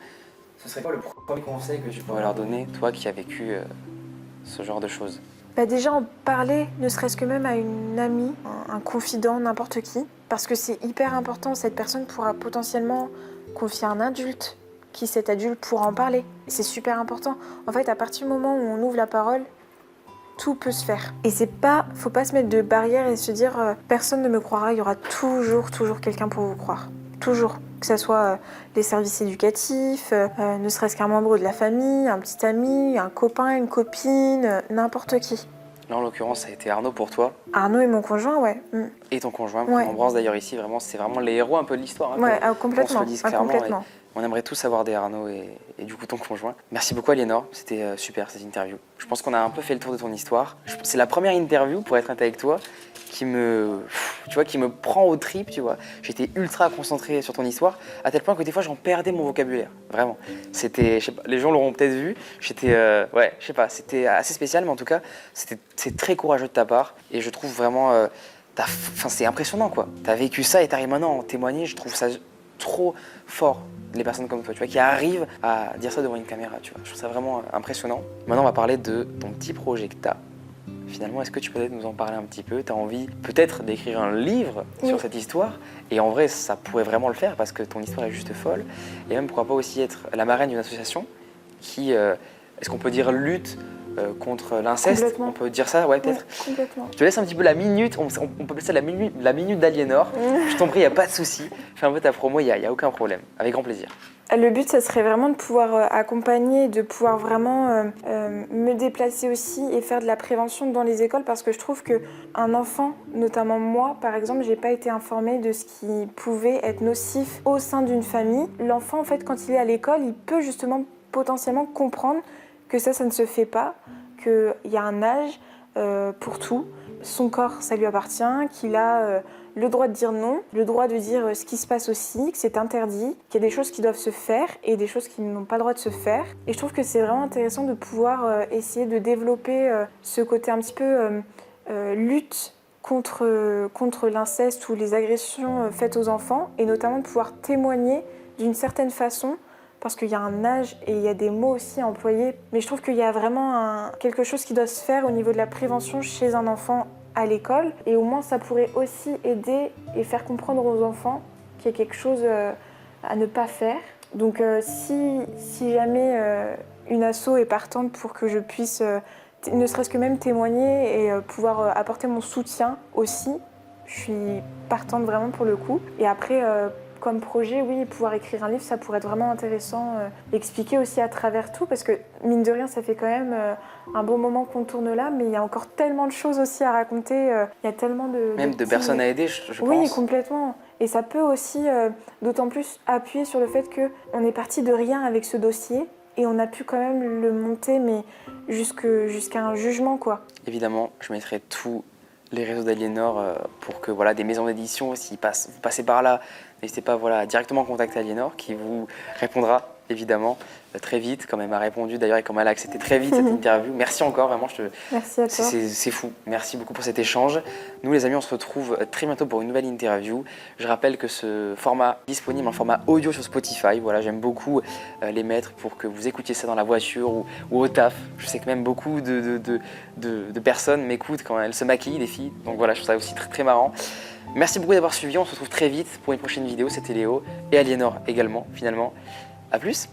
Ce serait quoi le premier conseil que tu pourrais leur donner, toi qui as vécu ce genre de choses? Déjà en parler, ne serait-ce que même à une amie, un confident, n'importe qui, parce que c'est hyper important. Cette personne pourra potentiellement confier à un adulte, qui cet adulte pourra en parler. C'est super important. En fait, à partir du moment où on ouvre la parole, tout peut se faire. Et faut pas se mettre de barrière et se dire personne ne me croira, il y aura toujours quelqu'un pour vous croire. Toujours. Que ce soit les services éducatifs, ne serait-ce qu'un membre de la famille, un petit ami, un copain, une copine, n'importe qui. Là, en l'occurrence, ça a été Arnaud pour toi. Arnaud et mon conjoint, ouais. Et ton conjoint, qu'on embrasse d'ailleurs ici, vraiment, c'est vraiment les héros un peu de l'histoire. Ouais, complètement. On se le dise clairement. Complètement. On aimerait tous avoir des Arnaud et du coup ton conjoint. Merci beaucoup Aliénor, c'était super cette interview. Je pense qu'on a un peu fait le tour de ton histoire. C'est la première interview, pour être honnête avec toi, qui me prend aux tripes, tu vois. J'étais ultra concentré sur ton histoire, à tel point que des fois j'en perdais mon vocabulaire, vraiment. C'était, je sais pas, les gens l'auront peut-être vu, c'était assez spécial, mais en tout cas, c'est très courageux de ta part, et je trouve vraiment, c'est impressionnant quoi. T'as vécu ça et t'arrives maintenant à en témoigner, je trouve ça trop fort les personnes comme toi, tu vois, qui arrivent à dire ça devant une caméra, tu vois. Je trouve ça vraiment impressionnant. Maintenant, on va parler de ton petit projet que tu as. Finalement, est-ce que tu peux peut-être nous en parler un petit peu? Tu as envie peut-être d'écrire un livre sur cette histoire, et en vrai, ça pourrait vraiment le faire parce que ton histoire est juste folle. Et même, pourquoi pas aussi être la marraine d'une association qui, est-ce qu'on peut dire, lutte contre l'inceste? Complètement. On peut dire ça, ouais, peut-être. Oui, complètement. Je te laisse un petit peu la minute, on peut appeler ça la minute d'Aliénor. Je t'en prie, il n'y a pas de souci. Fais un peu ta promo, il n'y a aucun problème. Avec grand plaisir. Le but, ça serait vraiment de pouvoir accompagner, de pouvoir vraiment me déplacer aussi et faire de la prévention dans les écoles parce que je trouve qu'un enfant, notamment moi par exemple, j'ai pas été informée de ce qui pouvait être nocif au sein d'une famille. L'enfant, en fait, quand il est à l'école, il peut justement potentiellement comprendre que ça ne se fait pas, qu'il y a un âge pour tout. Son corps, ça lui appartient, qu'il a le droit de dire non, le droit de dire ce qui se passe aussi, que c'est interdit, qu'il y a des choses qui doivent se faire et des choses qui n'ont pas le droit de se faire. Et je trouve que c'est vraiment intéressant de pouvoir essayer de développer ce côté un petit peu lutte contre l'inceste ou les agressions faites aux enfants et notamment de pouvoir témoigner d'une certaine façon parce qu'il y a un âge et il y a des mots aussi à employer. Mais je trouve qu'il y a vraiment quelque chose qui doit se faire au niveau de la prévention chez un enfant à l'école. Et au moins, ça pourrait aussi aider et faire comprendre aux enfants qu'il y a quelque chose à ne pas faire. Donc si jamais une asso est partante pour que je puisse ne serait-ce que même témoigner et pouvoir apporter mon soutien aussi, je suis partante vraiment pour le coup. Et après, comme projet, oui, pouvoir écrire un livre, ça pourrait être vraiment intéressant. Expliquer aussi à travers tout, parce que mine de rien, ça fait quand même un bon moment qu'on tourne là, mais il y a encore tellement de choses aussi à raconter. Il y a tellement de... Même de personnes à aider, je pense. Oui, complètement. Et ça peut aussi d'autant plus appuyer sur le fait qu'on est parti de rien avec ce dossier et on a pu quand même le monter, mais jusqu'à un jugement, quoi. Évidemment, je mettrai tous les réseaux d'Aliénor pour que voilà, des maisons d'édition, si vous passez par là, n'hésitez pas à directement contacter Aliénor qui vous répondra évidemment très vite, comme elle m'a répondu d'ailleurs et comme elle a accepté très vite cette interview. Merci encore, vraiment, Merci à toi. C'est fou. Merci beaucoup pour cet échange. Nous les amis, on se retrouve très bientôt pour une nouvelle interview. Je rappelle que ce format est disponible en format audio sur Spotify. Voilà, j'aime beaucoup les mettre pour que vous écoutiez ça dans la voiture ou au taf. Je sais que même beaucoup de personnes m'écoutent quand elles se maquillent, les filles. Donc voilà, je trouve ça aussi très, très marrant. Merci beaucoup d'avoir suivi. On se retrouve très vite pour une prochaine vidéo. C'était Léo et Aliénor également, finalement. A plus.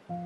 Thank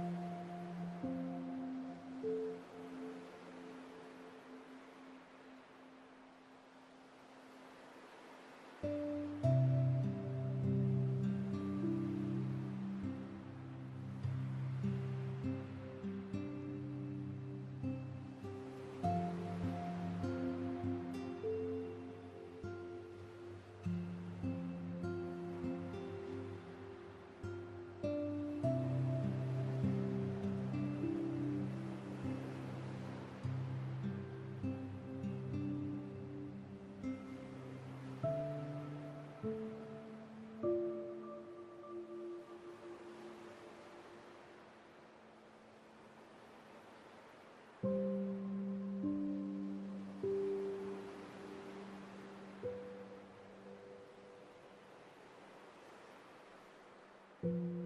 you.